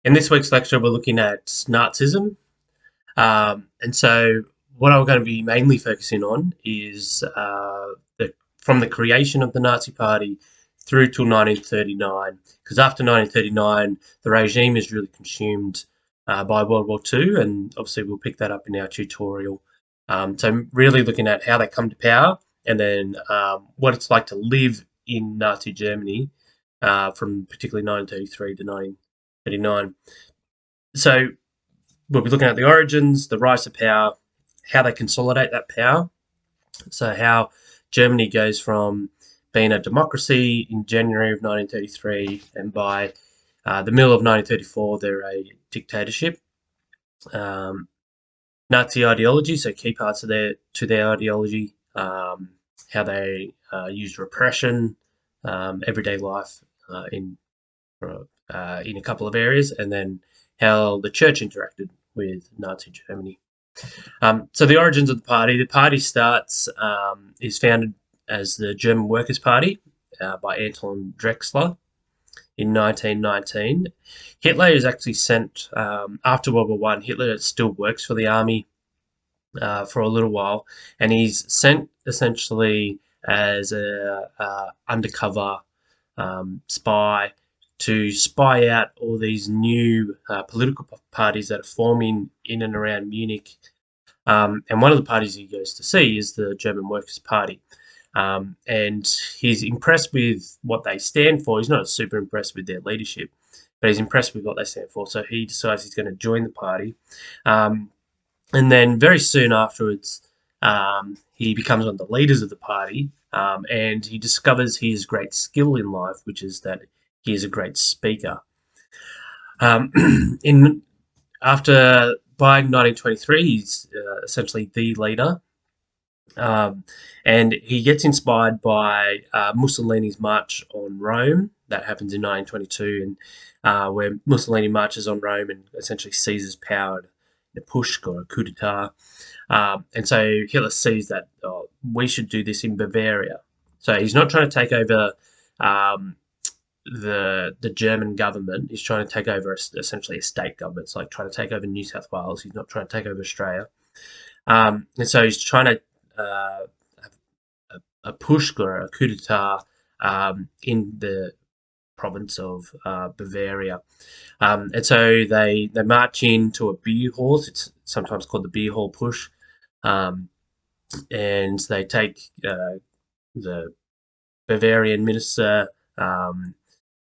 In this week's lecture, we're looking at Nazism. And so, what I'm going to be mainly focusing on is from the creation of the Nazi Party through till 1939. Because after 1939, the regime is really consumed by World War II, and obviously, we'll pick that up in our tutorial. So, really looking at how they come to power and then what it's like to live in Nazi Germany from particularly 1933 to 1939. So we'll be looking at the origins, the rise to power, how they consolidate that power. So how Germany goes from being a democracy in January of 1933, and by the middle of 1934, they're a dictatorship. Um, Nazi ideology, so key parts of their ideology, how they use repression, everyday life in a couple of areas, and then how the church interacted with Nazi Germany. So the origins of the party. The party is founded as the German Workers' Party by Anton Drexler in 1919. Hitler is actually sent after World War One. Hitler still works for the army for a little while, and he's sent essentially as a undercover spy to spy out all these new political parties that are forming in and around Munich. And one of the parties he goes to see is the German Workers' Party. And he's impressed with what they stand for. He's not super impressed with their leadership, but he's impressed with what they stand for. So he decides he's going to join the party. And then very soon afterwards, he becomes one of the leaders of the party, and he discovers his great skill in life, which is that he is a great speaker. In after by 1923, he's essentially the leader, and he gets inspired by Mussolini's march on Rome that happens in 1922, and where Mussolini marches on Rome and essentially seizes power in a push or a coup d'état. And so Hitler sees that we should do this in Bavaria. So he's not trying to take over um, the German government. He's trying to take over essentially a state government. It's like trying to take over New South Wales. He's not trying to take over Australia. And so he's trying to have a push or a coup d'état in the province of Bavaria. And so they march into a beer hall. It's sometimes called the beer hall push. Um, and they take the Bavarian minister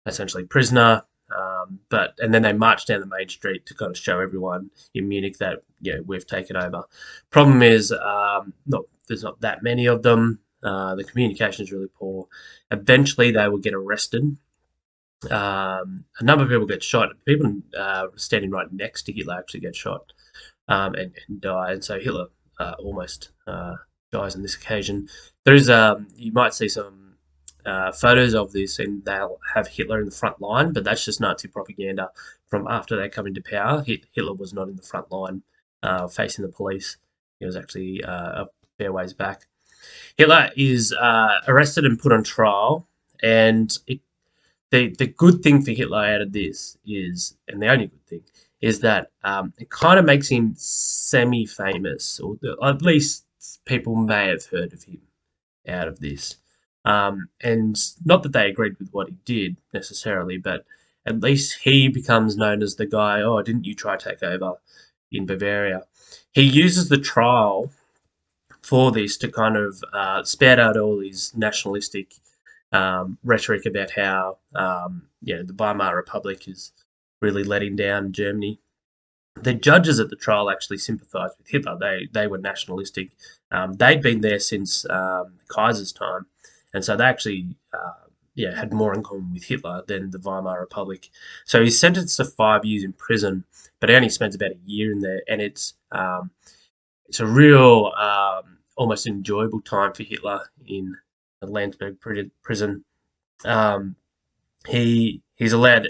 essentially prisoner. And then they march down the main street to kind of show everyone in Munich that we've taken over. Problem is, there's not that many of them. The communication is really poor. Eventually, they will get arrested. A number of people get shot. People standing right next to Hitler actually get shot and die. And so Hitler almost dies on this occasion. There's you might see some photos of this, and they'll have Hitler in the front line, but that's just Nazi propaganda from after they come into power. Hitler was not in the front line facing the police. He was actually a fair ways back. Hitler is arrested and put on trial, and the good thing for Hitler out of this is, and the only good thing, is that it kind of makes him semi-famous, or at least people may have heard of him out of this. And not that they agreed with what he did necessarily, but at least he becomes known as the guy, oh, didn't you try to take over in Bavaria? He uses the trial for this to kind of spout out all his nationalistic rhetoric about how the Weimar Republic is really letting down Germany. The judges at the trial actually sympathised with Hitler. They were nationalistic. They'd been there since Kaiser's time, and so they actually had more in common with Hitler than the Weimar Republic. So he's sentenced to 5 years in prison, but he only spends about a year in there, and it's a real almost enjoyable time for Hitler in the Landsberg prison. Um, he's allowed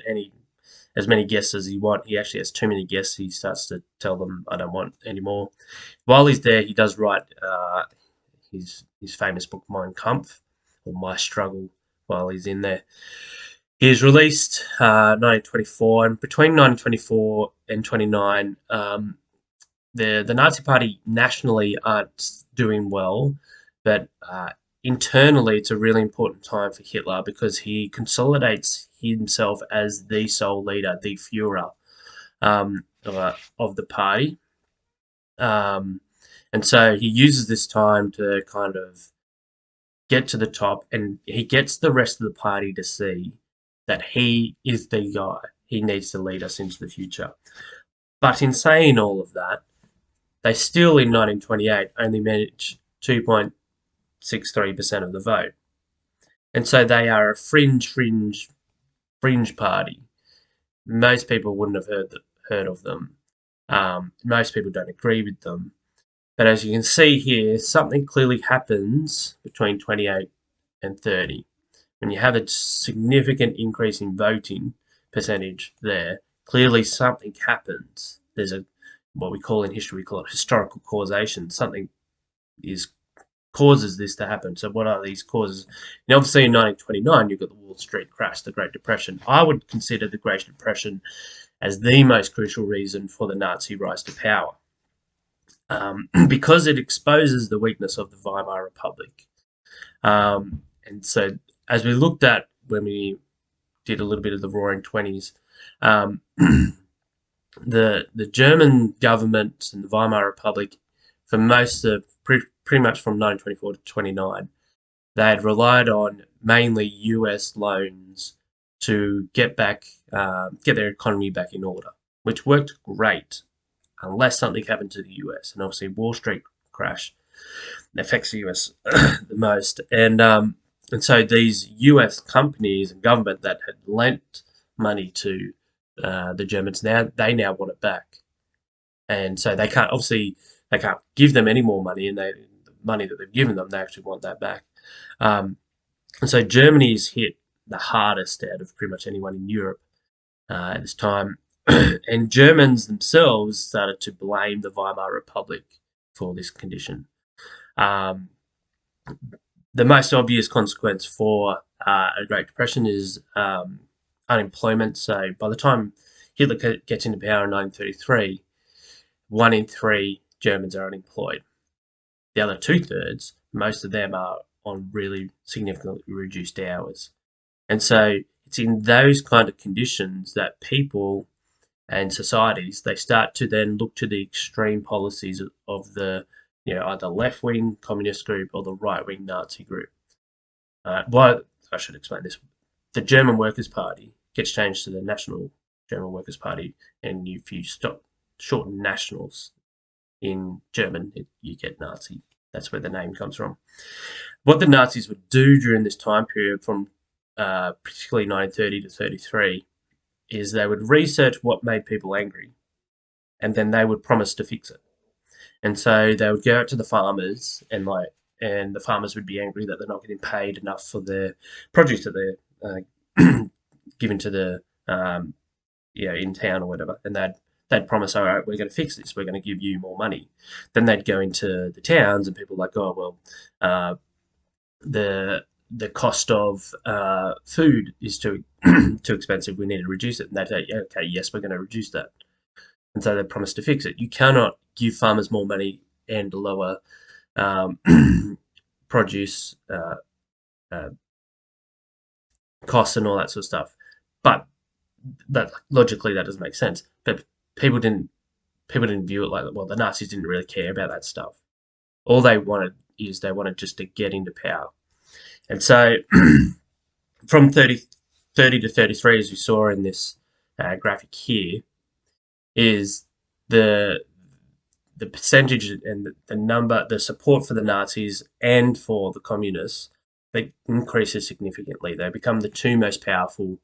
as many guests as he wants. He actually has too many guests. He starts to tell them, "I don't want any more." While he's there, he does write his famous book Mein Kampf, or My Struggle, while he's in there. He was released 1924, and between 1924 and 29, the Nazi Party nationally aren't doing well, but internally it's a really important time for Hitler because he consolidates himself as the sole leader, the Führer of the party. Um, and so he uses this time to kind of get to the top, and he gets the rest of the party to see that he is the guy. He needs to lead us into the future. But in saying all of that, they still in 1928 only managed 2.63% of the vote. And so they are a fringe party. Most people wouldn't have heard of them. Most people don't agree with them. But as you can see here, something clearly happens between 28 and 30. When you have a significant increase in voting percentage there, clearly something happens. There's what we call in history, we call it historical causation. Something is causes this to happen. So what are these causes? Now, obviously in 1929, you've got the Wall Street crash, the Great Depression. I would consider the Great Depression as the most crucial reason for the Nazi rise to power, because it exposes the weakness of the Weimar Republic. And so, as we looked at when we did a little bit of the Roaring Twenties, um, the German government and the Weimar Republic, for most of pretty much from 1924 to 29, they had relied on mainly US loans to get their economy back in order, which worked great unless something happened to the US. And obviously, Wall Street crash affects the US the most. And so these US companies and government that had lent money to the Germans, now want it back. And so they can't give them any more money, and the money that they've given them, they actually want that back. Um, and so Germany is hit the hardest out of pretty much anyone in Europe at this time. And Germans themselves started to blame the Weimar Republic for this condition. Um, the most obvious consequence for a Great Depression is unemployment. So by the time Hitler gets into power in 1933, 1 in 3 Germans are unemployed. The other 2/3, most of them are on really significantly reduced hours. And so it's in those kind of conditions that people and societies, they start to then look to the extreme policies of the, either left-wing communist group or the right-wing Nazi group. Well, I should explain this. The German Workers' Party gets changed to the National German Workers' Party, and if you shorten nationals in German, you get Nazi. That's where the name comes from. What the Nazis would do during this time period, from particularly 1930 to 33, is they would research what made people angry, and then they would promise to fix it. And so they would go out to the farmers, and the farmers would be angry that they're not getting paid enough for their produce that they're given to the in town or whatever, and they'd promise, all right, we're going to fix this, we're going to give you more money. Then they'd go into the towns, and people were like, oh well, the cost of food is too too expensive. We need to reduce it. And they'd say, yeah, okay, yes, we're going to reduce that. And so they promised to fix it. You cannot give farmers more money and lower um, produce uh, costs and all that sort of stuff. But that logically that doesn't make sense. But people didn't view it like that. Well, the Nazis didn't really care about that stuff. All they wanted just to get into power. And so from 30 to 33, as you saw in this graphic here, is the percentage and the number, the support for the Nazis and for the communists, they increases significantly. They become the two most powerful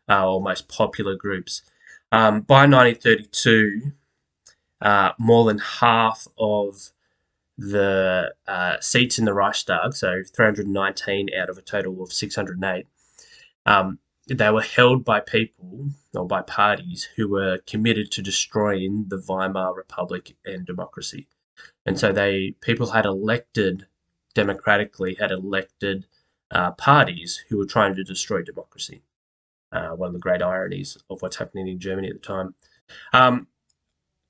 or most popular groups. By 1932, more than half of the seats in the Reichstag, so 319 out of a total of 608, they were held by people or by parties who were committed to destroying the Weimar Republic and democracy. And so people had elected democratically, had elected parties who were trying to destroy democracy. one of the great ironies of what's happening in Germany at the time. Um,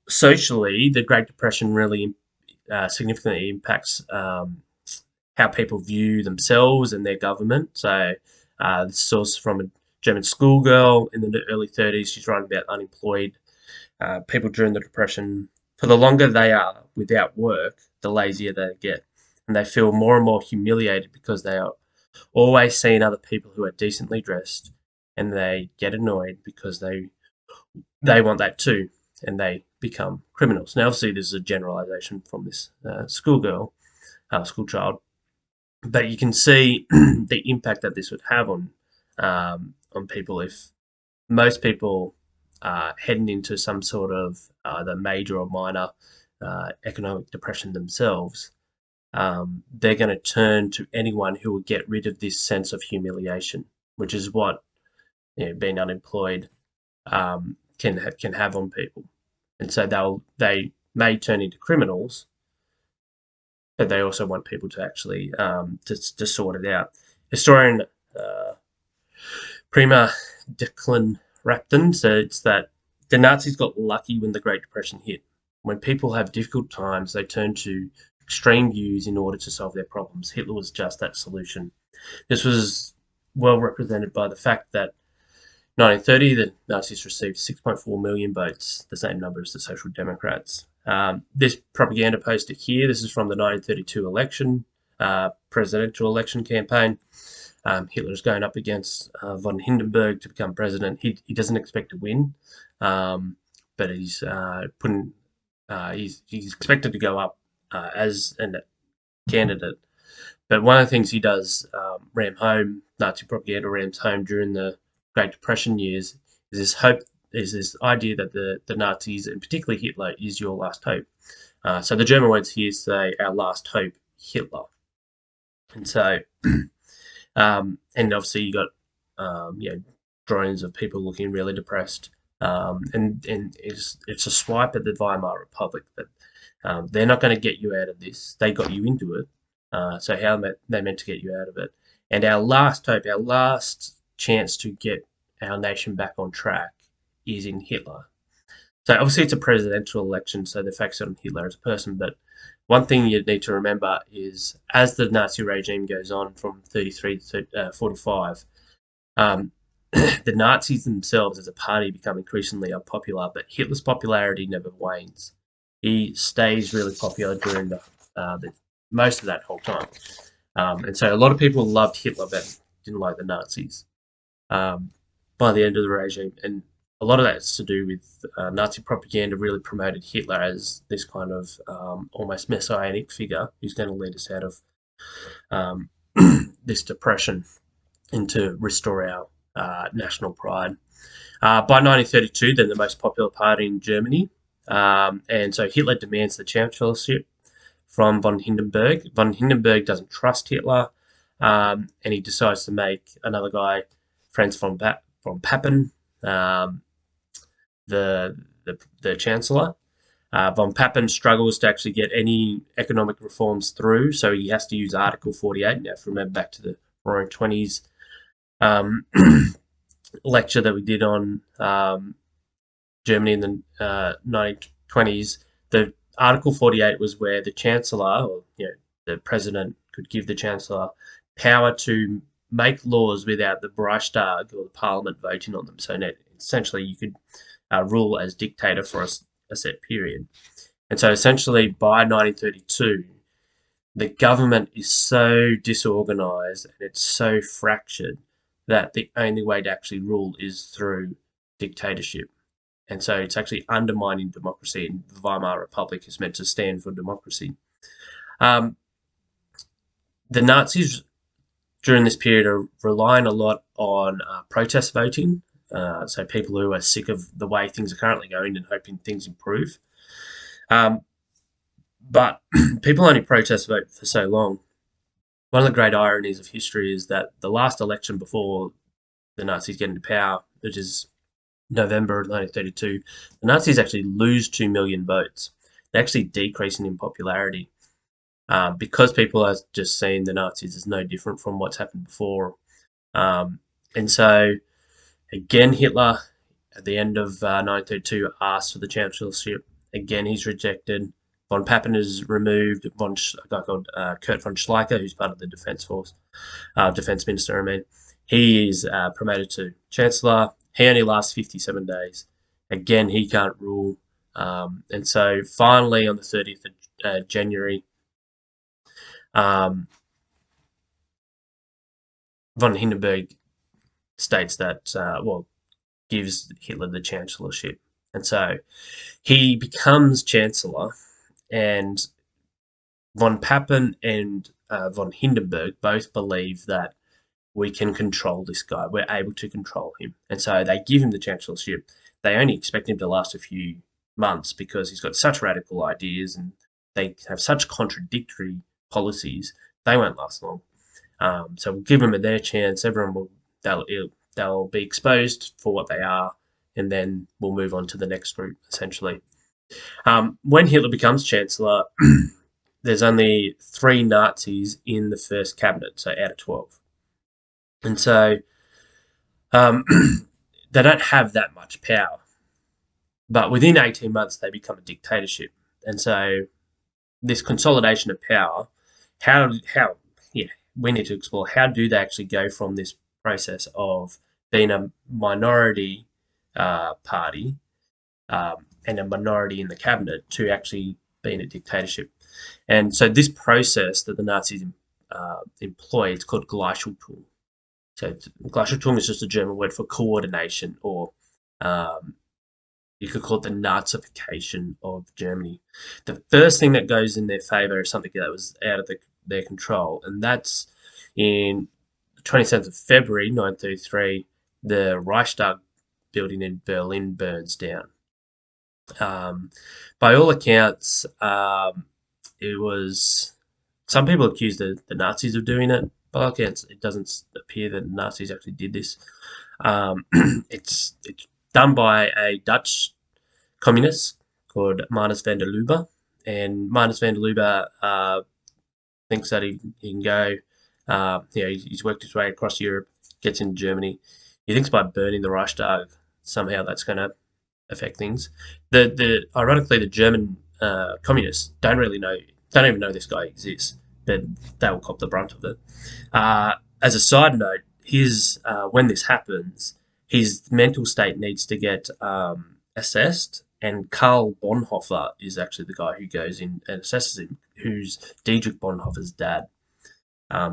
Socially, the Great Depression really significantly impacts how people view themselves and their government. So, this source from a German schoolgirl in the early 30s. She's writing about unemployed people during the Depression. For the longer they are without work, the lazier they get. And they feel more and more humiliated because they are always seeing other people who are decently dressed, and they get annoyed because they want that too, and they become criminals. Now, obviously, this is a generalization from this schoolgirl, school child, but you can see the impact that this would have on people if most people heading into some sort of either major or minor economic depression themselves. They're going to turn to anyone who will get rid of this sense of humiliation, which is what being unemployed can have on people, and so they may turn into criminals, but they also want people to actually to sort it out. Historian Prima Declan Rapton says that the Nazis got lucky when the Great Depression hit. When people have difficult times, they turn to extreme views in order to solve their problems. Hitler was just that solution. This was well represented by the fact that 1930, the Nazis received 6.4 million votes, the same number as the Social Democrats. This propaganda poster here, this is from the 1932 election, presidential election campaign. Hitler is going up against von Hindenburg to become president. He doesn't expect to win, but he's he's expected to go up as a candidate. But one of the things he does ram home, Nazi propaganda rams home during the Great Depression years, is this idea that the Nazis, and particularly Hitler, is your last hope. So the German words here say, "Our last hope, Hitler," and so and obviously you got drawings of people looking really depressed, and it's a swipe at the Weimar Republic that they're not going to get you out of this. They got you into it. So how they meant to get you out of it? And our last hope, our last chance to get our nation back on track is in Hitler. So obviously it's a presidential election, so they focus on Hitler as a person. But one thing you need to remember is as the Nazi regime goes on from 33 to 45, the Nazis themselves as a party become increasingly unpopular, but Hitler's popularity never wanes. He stays really popular during the most of that whole time. And so a lot of people loved Hitler but didn't like the Nazis by the end of the regime. And a lot of that's to do with Nazi propaganda really promoted Hitler as this kind of almost messianic figure who's going to lead us out of um, this depression and to restore our national pride. By 1932, they're the most popular party in Germany. And so Hitler demands the chancellorship from von Hindenburg. Von Hindenburg doesn't trust Hitler, and he decides to make another guy, Franz von Papen, the chancellor. Von Papen struggles to actually get any economic reforms through, so he has to use Article 48. Now, if you remember back to the Roaring Twenties lecture that we did on Germany in the 1920s, the Article 48 was where the chancellor, or the president, could give the chancellor power to make laws without the Reichstag or the parliament voting on them. So essentially, you could rule as dictator for a set period. And so essentially, by 1932, the government is so disorganized and it's so fractured that the only way to actually rule is through dictatorship. And so it's actually undermining democracy, and the Weimar Republic is meant to stand for democracy. The Nazis during this period are relying a lot on protest voting, so people who are sick of the way things are currently going and hoping things improve. But people only protest vote for so long. One of the great ironies of history is that the last election before the Nazis get into power, which is November of 1932, the Nazis actually lose 2 million votes. They're actually decreasing in popularity because people are just seeing the Nazis as no different from what's happened before. And so Again, Hitler, at the end of 1932, asked for the chancellorship. Again, he's rejected. Von Papen is removed. A guy called Kurt von Schleicher, who's part of the defense force, defense minister, I mean, he is promoted to chancellor. He only lasts 57 days. Again, he can't rule. And so finally, on the 30th of January, von Hindenburg states that, gives Hitler the chancellorship. And so he becomes chancellor, and von Papen and von Hindenburg both believe that we can control this guy. We're able to control him. And so they give him the chancellorship. They only expect him to last a few months because he's got such radical ideas and they have such contradictory policies. They won't last long. So we'll give them their chance. Everyone will they'll be exposed for what they are, and then we'll move on to the next group, essentially. When Hitler becomes chancellor, there's only 3 Nazis in the first cabinet, so out of 12. And so they don't have that much power. But within 18 months, they become a dictatorship. And so this consolidation of power, we need to explore how do they actually go from this process of being a minority party and a minority in the cabinet to actually being a dictatorship. And so this process that the Nazis employ, it's called Gleichschaltung. So Gleichschaltung is just a German word for coordination, or you could call it the Nazification of Germany. The first thing that goes in their favour is something that was out of their control, and that's in the 27th of February 1933, the Reichstag building in Berlin burns down. By all accounts, it was... Some people accuse the Nazis of doing it. By all accounts, it doesn't appear that the Nazis actually did this. It's done by a Dutch communist called Manus van der Lubbe, and Manus van der Lubbe thinks that he can go. He's worked his way across Europe, gets into Germany. He thinks by burning the Reichstag somehow that's going to affect things. Ironically, the German communists don't even know this guy exists, but they will cop the brunt of it. As a side note, when this happens, his mental state needs to get assessed, and Karl Bonhoeffer is actually the guy who goes in and assesses him, who's Dietrich Bonhoeffer's dad.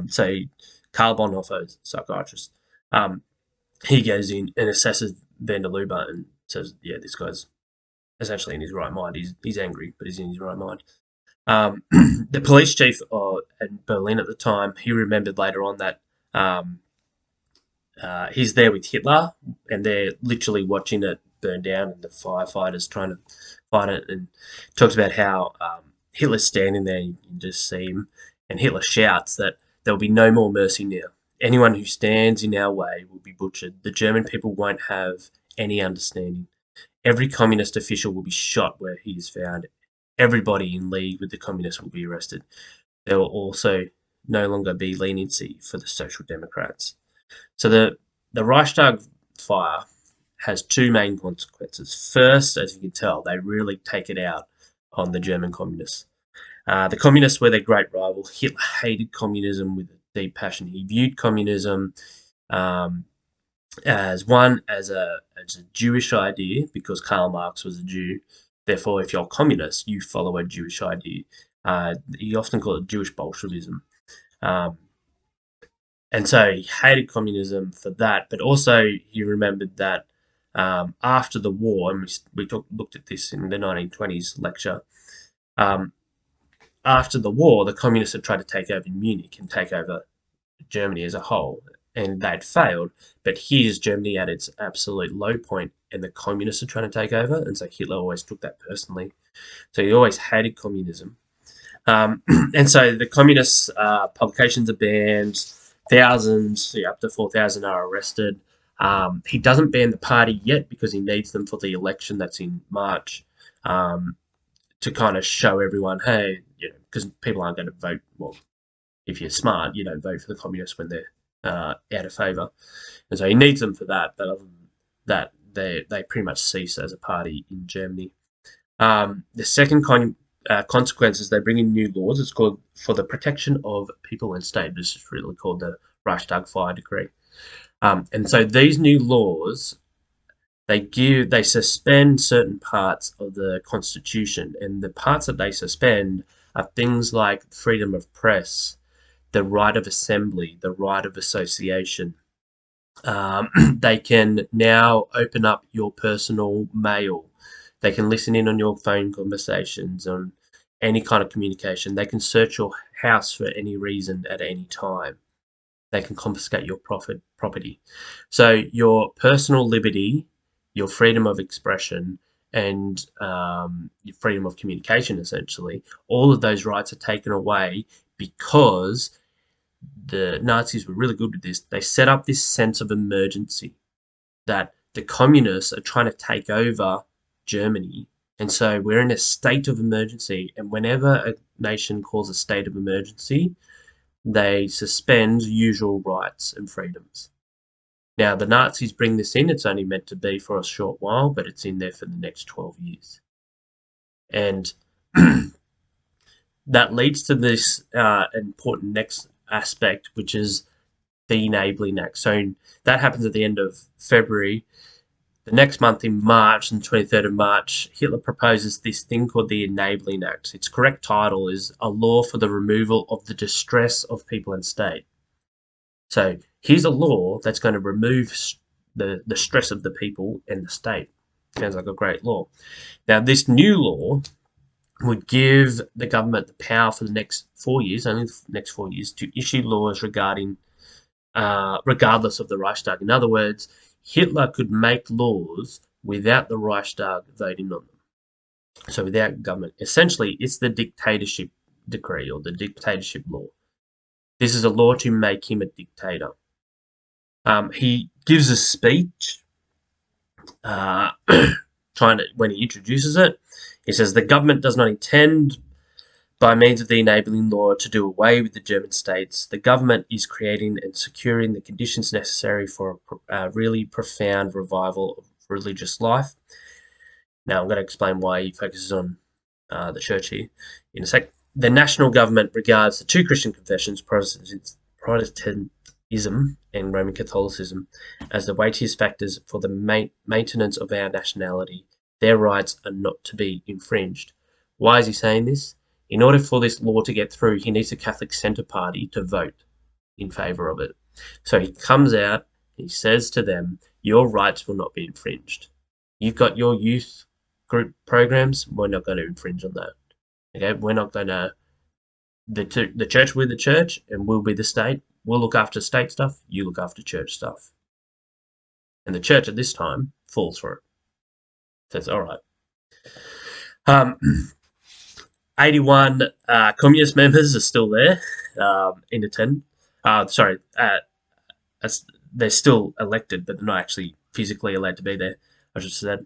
So Karl Bonhoeffer is a psychiatrist. He goes in and assesses van der Lubbe and says, yeah, this guy's essentially in his right mind. He's angry, but he's in his right mind. The police chief in Berlin at the time, he remembered later on that he's there with Hitler, and they're literally watching it burn down, and the firefighters trying to fight it, and talks about how Hitler's standing there, you can just see him, and Hitler shouts that there will be no more mercy now. Anyone who stands in our way will be butchered. The German people won't have any understanding. Every communist official will be shot where he is found. Everybody in league with the communists will be arrested. There will also no longer be leniency for the Social Democrats. So the Reichstag fire has 2 main consequences. First, as you can tell, they really take it out on the German communists. The communists were their great rival. Hitler hated communism with a deep passion. He viewed communism as a Jewish idea, because Karl Marx was a Jew. Therefore, if you're a communist, you follow a Jewish idea. He often called it Jewish Bolshevism. And so he hated communism for that, but also he remembered that after the war, and we looked at this in the 1920s lecture, after the war, the communists had tried to take over Munich and take over Germany as a whole, and they'd failed. But here's Germany at its absolute low point, and the communists are trying to take over, and so Hitler always took that personally. So he always hated communism. And so the communist publications are banned, thousands, up to 4,000 are arrested. He doesn't ban the party yet because he needs them for the election that's in March, to kind of show everyone, hey, because people aren't going to vote. Well, if you're smart, you don't vote for the communists when they're out of favour. And so he needs them for that. But that they pretty much cease as a party in Germany. The second consequence is they bring in new laws. It's called for the protection of people and state. This is really called the Reichstag Fire Decree. And so these new laws, they suspend certain parts of the constitution, and the parts that they suspend are things like freedom of press, the right of assembly, the right of association. They can now open up your personal mail. They can listen in on your phone conversations, on any kind of communication. They can search your house for any reason at any time. They can confiscate your property. So your personal liberty, your freedom of expression, and your freedom of communication, essentially, all of those rights are taken away because the Nazis were really good with this. They set up this sense of emergency that the communists are trying to take over Germany. And so we're in a state of emergency. And whenever a nation calls a state of emergency, they suspend usual rights and freedoms. Now, the Nazis bring this in. It's only meant to be for a short while, but it's in there for the next 12 years. And that leads to this important next aspect, which is the Enabling Act. So that happens at the end of February. The next month in March, on the 23rd of March, Hitler proposes this thing called the Enabling Act. Its correct title is A Law for the Removal of the Distress of People and State. So here's a law that's going to remove the stress of the people and the state. Sounds like a great law. Now, this new law would give the government the power for the next 4 years, only the next 4 years, to issue laws regarding regardless of the Reichstag. In other words, Hitler could make laws without the Reichstag voting on them. So without government. Essentially, it's the dictatorship decree or the dictatorship law. This is a law to make him a dictator. He gives a speech when he introduces it. He says the government does not intend by means of the enabling law to do away with the German states. The government is creating and securing the conditions necessary for a really profound revival of religious life. Now, I'm going to explain why he focuses on the church here in a sec. The national government regards the two Christian confessions, Protestantism and Roman Catholicism, as the weightiest factors for the maintenance of our nationality. Their rights are not to be infringed. Why is he saying this? In order for this law to get through, he needs the Catholic Centre Party to vote in favour of it. So he comes out, he says to them, your rights will not be infringed. You've got your youth group programs, we're not going to infringe on that. Okay, we're not going to. The church will be the church, and we'll be the state. We'll look after state stuff. You look after church stuff. And the church at this time falls for it. Says, all right. 81 communist members are still there in attendance. They're still elected, but they're not actually physically allowed to be there. I should say that.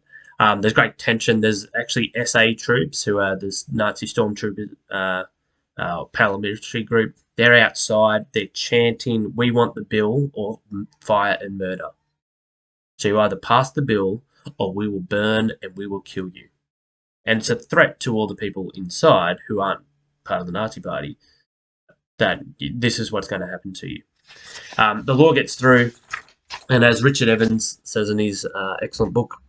There's great tension. There's actually SA troops who are this Nazi stormtrooper paramilitary group. They're outside. They're chanting, "We want the bill," or "Fire and murder." So you either pass the bill, or we will burn and we will kill you. And it's a threat to all the people inside who aren't part of the Nazi party that this is what's going to happen to you. The law gets through, and as Richard Evans says in his excellent book,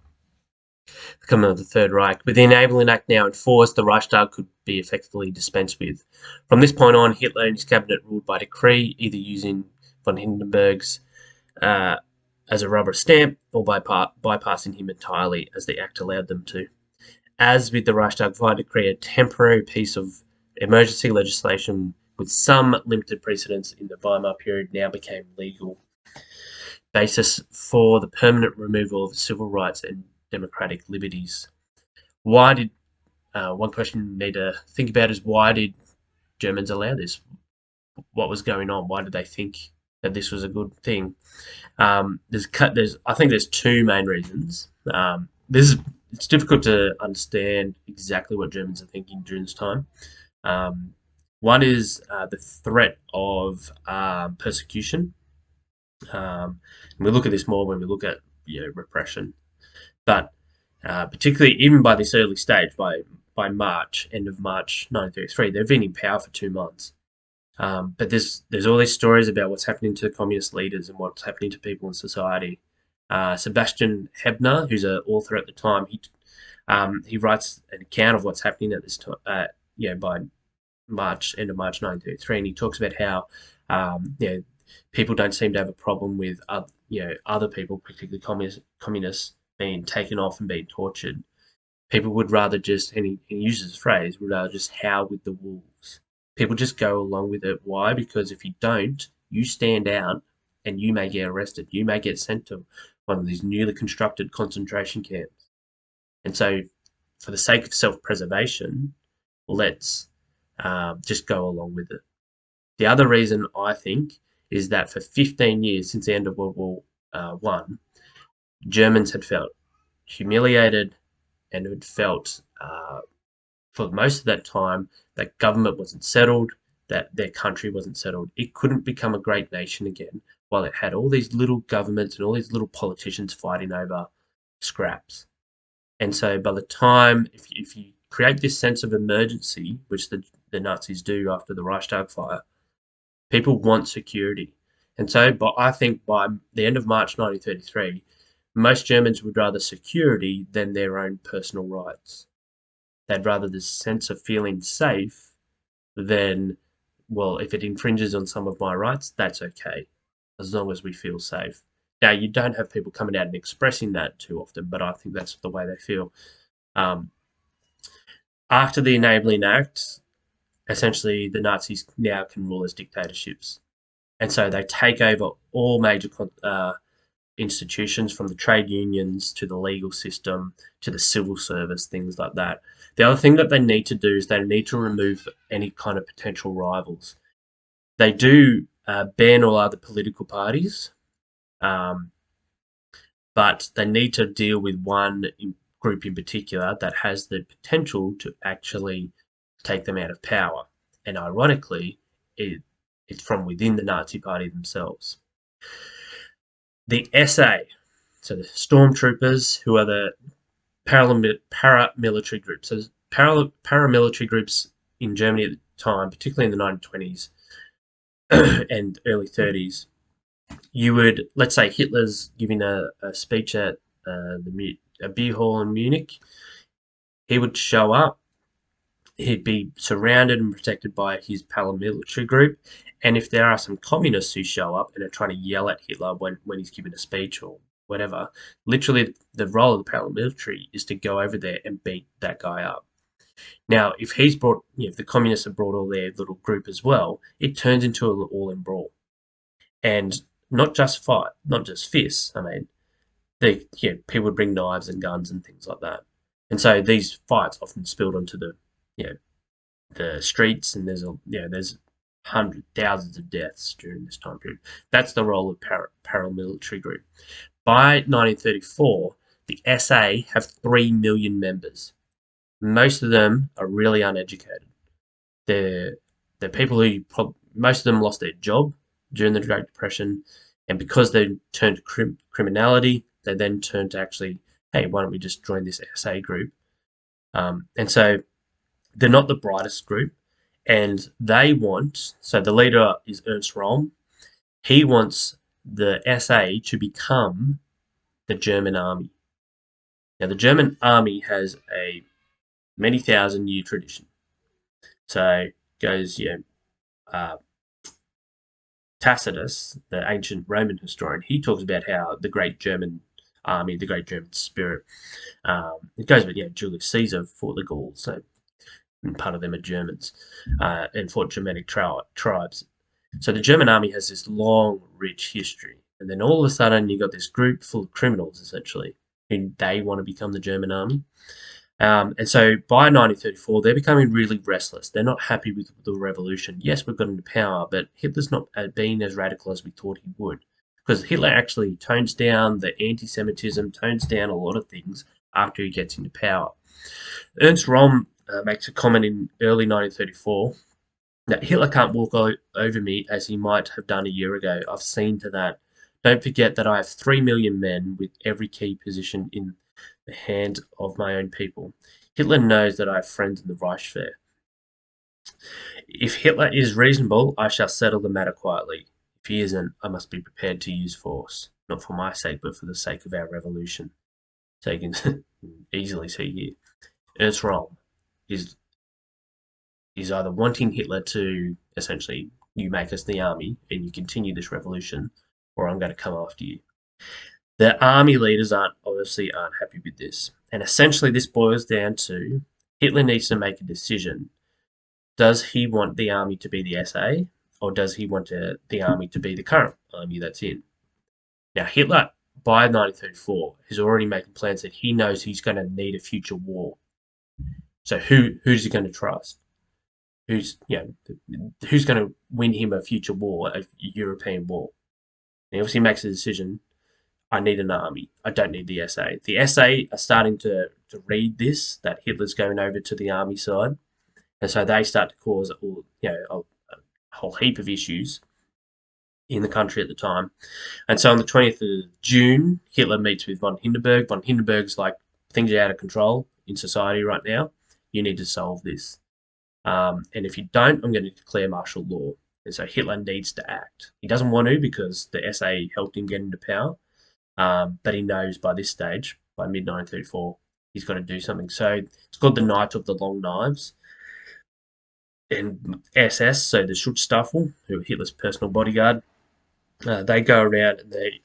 The Coming of the Third Reich, with the Enabling Act now enforced, the Reichstag could be effectively dispensed with. From this point on, Hitler and his cabinet ruled by decree, either using von Hindenburg's as a rubber stamp or by bypassing him entirely, as the act allowed them to. As with the Reichstag Fire Decree, a temporary piece of emergency legislation with some limited precedence in the Weimar period now became legal basis for the permanent removal of civil rights and democratic liberties. Why did one question you need to think about is, why did Germans allow this? What was going on? Why did they think that this was a good thing? I think there's two main reasons. It's difficult to understand exactly what Germans are thinking during this time. One is the threat of persecution. And we look at this more when we look at repression. But particularly even by this early stage, by March, end of March 1933, they've been in power for 2 months. But there's all these stories about what's happening to communist leaders and what's happening to people in society. Sebastian Hebner, who's an author at the time, he writes an account of what's happening at this time. By end of March 1933, and he talks about how people don't seem to have a problem with other people, particularly communists, being taken off and being tortured. People would rather just, and he uses the phrase, would rather just howl with the wolves. People just go along with it. Why? Because if you don't, you stand out and you may get arrested. You may get sent to one of these newly constructed concentration camps. And so, for the sake of self preservation, let's just go along with it. The other reason I think is that for 15 years since the end of World War One, Germans had felt humiliated and had felt for most of that time that government wasn't settled, that their country wasn't settled. It couldn't become a great nation again while it had all these little governments and all these little politicians fighting over scraps. And so by the time, if you create this sense of emergency, which the Nazis do after the Reichstag fire, people want security. And so I think by the end of March 1933, most Germans would rather security than their own personal rights. They'd rather the sense of feeling safe than, well, if it infringes on some of my rights, that's okay, as long as we feel safe. Now, you don't have people coming out and expressing that too often, but I think that's the way they feel. Um, After the Enabling Act, essentially the Nazis now can rule as dictatorships. And so they take over all major institutions, from the trade unions to the legal system to the civil service, things like that. The other thing that they need to do is they need to remove any kind of potential rivals. They do ban all other political parties, but they need to deal with one group in particular that has the potential to actually take them out of power. And ironically, it's from within the Nazi Party themselves. The SA, so the stormtroopers, who are the paramilitary groups. So paramilitary groups in Germany at the time, particularly in the 1920s and early 30s, you would, let's say Hitler's giving a speech at a beer hall in Munich. He would show up. He'd be surrounded and protected by his paramilitary group. And if there are some communists who show up and are trying to yell at Hitler when he's giving a speech or whatever, literally the role of the paramilitary is to go over there and beat that guy up. Now, if the communists have brought all their little group as well, it turns into an all-in brawl. And not just fight, not just fists. I mean, people would bring knives and guns and things like that. And so these fights often spilled onto the streets, and there's thousands of deaths during this time period. That's the role of paramilitary group. By 1934, the SA have 3 million members. Most of them are really uneducated. They're people who most of them lost their job during the Great Depression, and because they turned to criminality, they then turned to actually, hey, why don't we just join this SA group? And so they're not the brightest group, and so the leader is Ernst Röhm. He wants the SA to become the German army. Now, the German army has a many thousand year tradition. So it goes, Tacitus, the ancient Roman historian, he talks about how the great German army, the great German spirit, it goes with, Julius Caesar fought the Gauls, so and part of them are Germans, and fought Germanic tribes. So the German army has this long, rich history. And then all of a sudden, you've got this group full of criminals, essentially, who they want to become the German army. And so by 1934, they're becoming really restless. They're not happy with the revolution. Yes, we've got into power, but Hitler's not being as radical as we thought he would. Because Hitler actually tones down the anti-Semitism, tones down a lot of things after he gets into power. Ernst Röhm makes a comment in early 1934 that Hitler can't walk over me as he might have done a year ago. I've seen to that. Don't forget that I have 3 million men with every key position in the hand of my own people. Hitler knows that I have friends in the Reichswehr. If Hitler is reasonable, I shall settle the matter quietly. If he isn't, I must be prepared to use force, not for my sake, but for the sake of our revolution. So you can easily see here, Erzrom is either wanting Hitler to essentially, you make us the army and you continue this revolution, or I'm going to come after you. The army leaders aren't happy with this, and essentially this boils down to Hitler needs to make a decision. Does he want the army to be the SA, or does he want the army to be the current army that's in? Now, Hitler, by 1934, is already making plans that he knows he's going to need a future war. So who's he going to trust? Who's who's going to win him a future war, a European war? And he obviously makes a decision. I need an army. I don't need the SA. The SA are starting to read this, that Hitler's going over to the army side. And so they start to cause a whole heap of issues in the country at the time. And so on the 20th of June, Hitler meets with von Hindenburg. Von Hindenburg's like, things are out of control in society right now. You need to solve this. And if you don't, I'm going to declare martial law. And so Hitler needs to act. He doesn't want to because the SA helped him get into power. But he knows by this stage, by mid-1934, he's got to do something. So it's called the Night of the Long Knives. And SS, so the Schutzstaffel, who are Hitler's personal bodyguard, they go around and they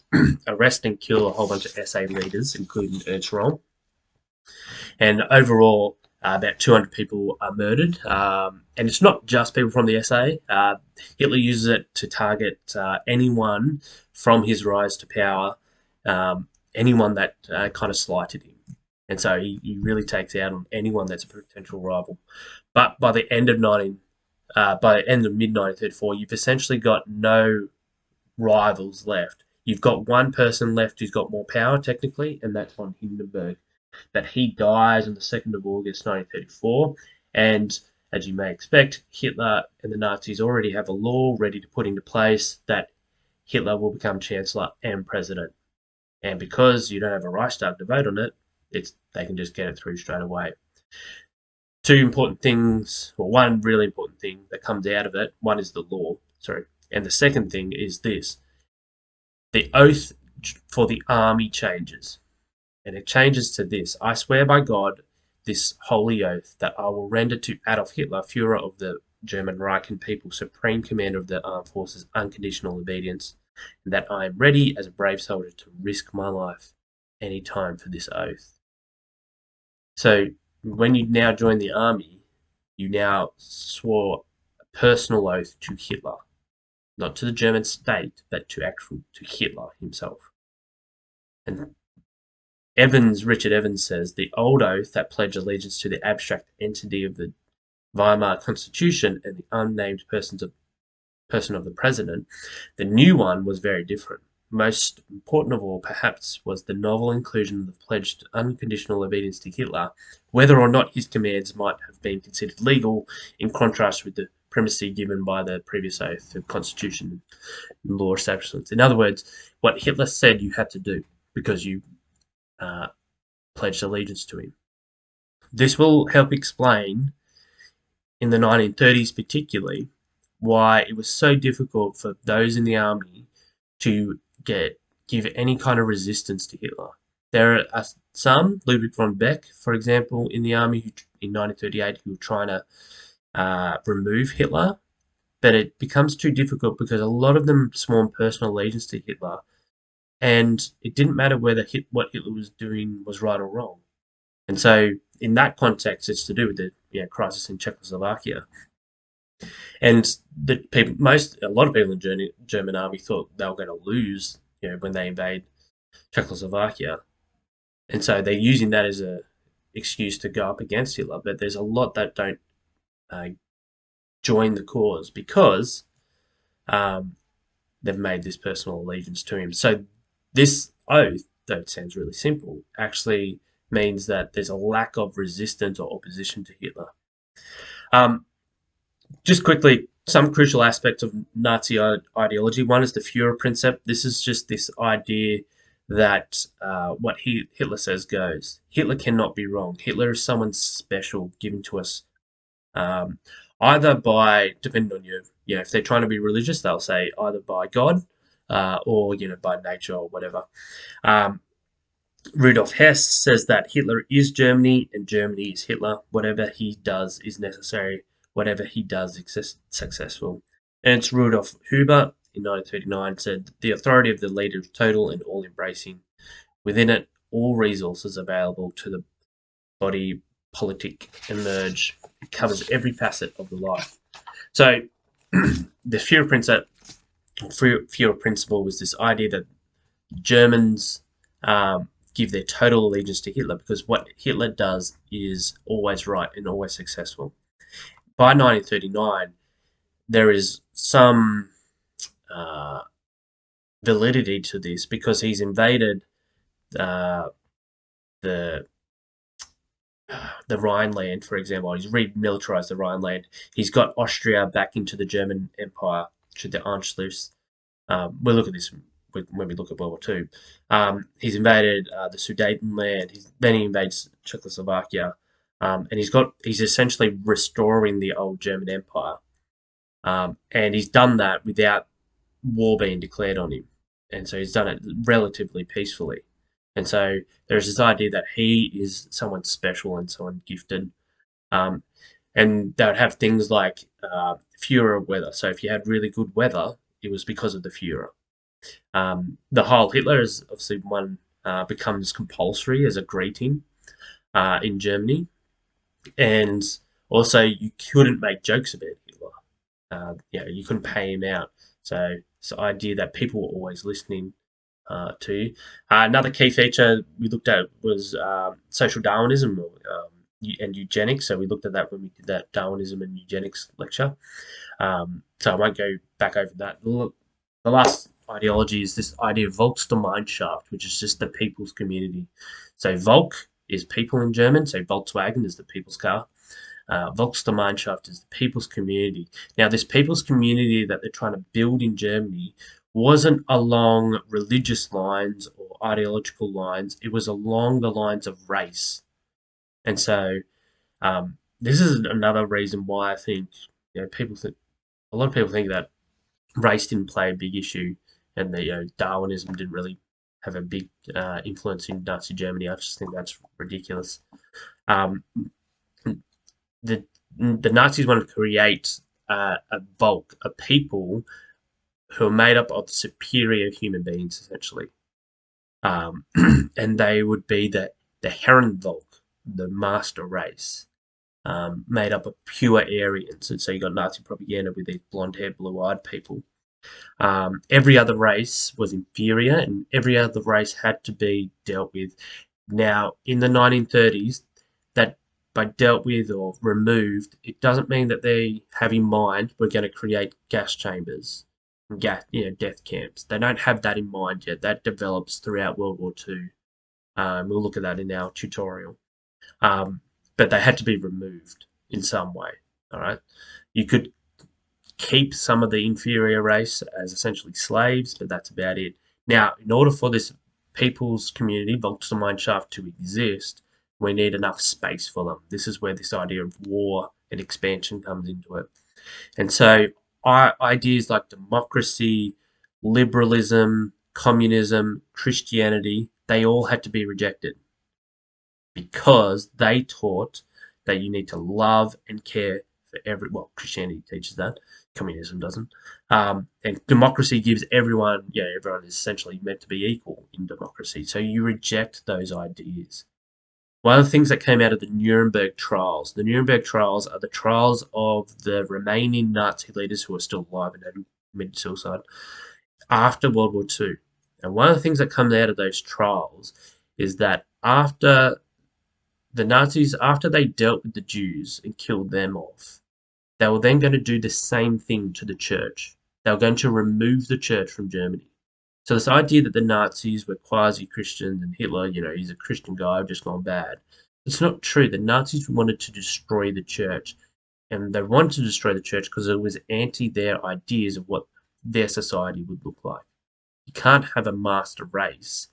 arrest and kill a whole bunch of SA leaders, including Erzrom. And overall, about 200 people are murdered. And it's not just people from the SA. Hitler uses it to target anyone from his rise to power, anyone that kind of slighted him. And so he really takes out on anyone that's a potential rival. But by the end of mid-1934, you've essentially got no rivals left. You've got one person left who's got more power, technically, and that's von Hindenburg. But he dies on the 2nd of August 1934, and as you may expect, Hitler and the Nazis already have a law ready to put into place that Hitler will become Chancellor and President. And because you don't have a Reichstag to vote on it, they can just get it through straight away. Two important things, or one really important thing that comes out of it, one is the law, and the second thing is this. The oath for the army changes. And it changes to this. I swear by God, this holy oath, that I will render to Adolf Hitler, Führer of the German Reich and people, supreme commander of the armed forces, unconditional obedience, and that I am ready as a brave soldier to risk my life any time for this oath. So when you now join the army, you now swore a personal oath to Hitler, not to the German state, but to Hitler himself. And Richard Evans says, the old oath that pledged allegiance to the abstract entity of the Weimar Constitution and the unnamed person of the president, the new one was very different. Most important of all, perhaps, was the novel inclusion of the pledged unconditional obedience to Hitler, whether or not his commands might have been considered legal, in contrast with the primacy given by the previous oath of Constitution and law establishments. In other words, what Hitler said you had to do because you pledged allegiance to him. This will help explain, in the 1930s particularly, why it was so difficult for those in the army to give any kind of resistance to Hitler. There are some, Ludwig von Beck, for example, in the army in 1938, who were trying to remove Hitler, but it becomes too difficult because a lot of them sworn personal allegiance to Hitler, and it didn't matter whether what Hitler was doing was right or wrong. And so, in that context, it's to do with the crisis in Czechoslovakia. And a lot of people in the German army thought they were going to lose, when they invade Czechoslovakia, and so they're using that as a excuse to go up against Hitler. But there's a lot that don't join the cause because they've made this personal allegiance to him. So this oath, though it sounds really simple, actually means that there's a lack of resistance or opposition to Hitler. Just quickly, some crucial aspects of Nazi ideology. One is the Führer principle. This is just this idea that what Hitler says goes. Hitler cannot be wrong. Hitler is someone special given to us, um, either by, depending on if they're trying to be religious, they'll say either by God or by nature or whatever. Um, Rudolf Hess says that Hitler is Germany and Germany is Hitler. Whatever he does is necessary. Whatever he does is successful. Ernst Rudolf Huber in 1939 said, the authority of the leader is total and all-embracing. Within it, all resources available to the body politic emerge. It covers every facet of the life. So the Führer principle was this idea that Germans give their total allegiance to Hitler because what Hitler does is always right and always successful. By 1939, there is some validity to this because he's invaded the the Rhineland, for example. He's remilitarized the Rhineland. He's got Austria back into the German Empire, to the Anschluss. We'll look at this when we look at World War Two. He's invaded the Sudetenland. Then he invades Czechoslovakia, and he's essentially restoring the old German Empire. And he's done that without war being declared on him, and so he's done it relatively peacefully. And so there's this idea that he is someone special and someone gifted. Um, and they would have things like Führer weather. So if you had really good weather, it was because of the Führer. The Heil Hitler is obviously one becomes compulsory as a greeting in Germany, and also you couldn't make jokes about Hitler. You couldn't pay him out. So it's the idea that people were always listening to you. Another key feature we looked at was social Darwinism and eugenics. So we looked at that when we did that Darwinism and eugenics lecture. So I won't go back over that. The last ideology is this idea of Volksgemeinschaft, which is just the people's community. So Volk is people in German, so Volkswagen is the people's car. Volksgemeinschaft is the people's community. Now, this people's community that they're trying to build in Germany wasn't along religious lines or ideological lines. It was along the lines of race. And so this is another reason why I think people think a lot of people think that race didn't play a big issue and that Darwinism didn't really have a big influence in Nazi Germany. I just think that's ridiculous. Um, the Nazis wanted to create a Volk, a people who are made up of superior human beings, essentially. And they would be the Herrenvolk, the master race, made up of pure Aryans. And so you got Nazi propaganda with these blonde-haired, blue-eyed people. Every other race was inferior, and every other race had to be dealt with. Now, in the 1930s, that by dealt with or removed, it doesn't mean that they have in mind we're going to create gas chambers and death camps. They don't have that in mind yet. That develops throughout World War II. We'll look at that in our tutorial. But they had to be removed in some way. All right, you could keep some of the inferior race as essentially slaves, but that's about it. Now, in order for this people's community, Volksgemeinschaft, to exist, we need enough space for them. This is where this idea of war and expansion comes into it. And so ideas like democracy, liberalism, communism, Christianity, they all had to be rejected because they taught that you need to love and care for Christianity teaches that, communism doesn't. And democracy gives everyone is essentially meant to be equal in democracy. So you reject those ideas. One of the things that came out of the Nuremberg trials, the Nuremberg trials are the trials of the remaining Nazi leaders who are still alive and had committed suicide after World War II. And one of the things that comes out of those trials is that after the Nazis, after they dealt with the Jews and killed them off, they were then going to do the same thing to the church. They were going to remove the church from Germany. So this idea that the Nazis were quasi-Christians and Hitler, he's a Christian guy, just gone bad. It's not true. The Nazis wanted to destroy the church. and they wanted to destroy the church because it was anti their ideas of what their society would look like. You can't have a master race.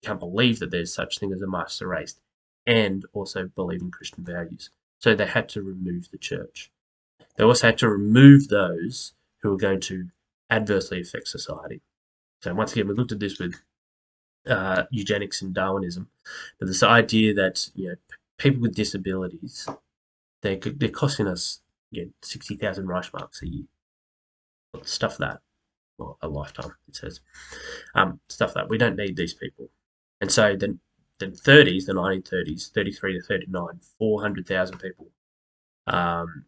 You can't believe that there's such thing as a master race, and also believe in Christian values. So they had to remove the church. They also had to remove those who were going to adversely affect society. So once again, we looked at this with eugenics and Darwinism, but this idea that people with disabilities they're costing us 60,000 Reichsmarks a year, stuff that, or a lifetime it says, stuff that we don't need these people, and so then the 30s, the 1930s, 33 to 39, 400,000 people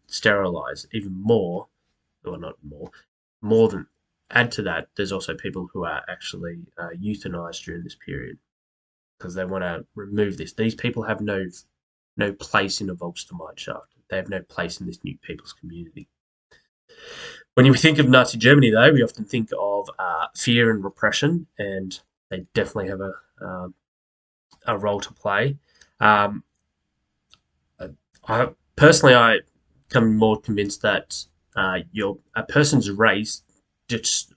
sterilized, even more, or not more than. Add to that, there's also people who are actually euthanized during this period because they want to remove this. These people have no place in a Volksgemeinschaft. They have no place in this new people's community. When you think of Nazi Germany, though, we often think of fear and repression, and they definitely have a role to play. I personally, I become more convinced that a person's race just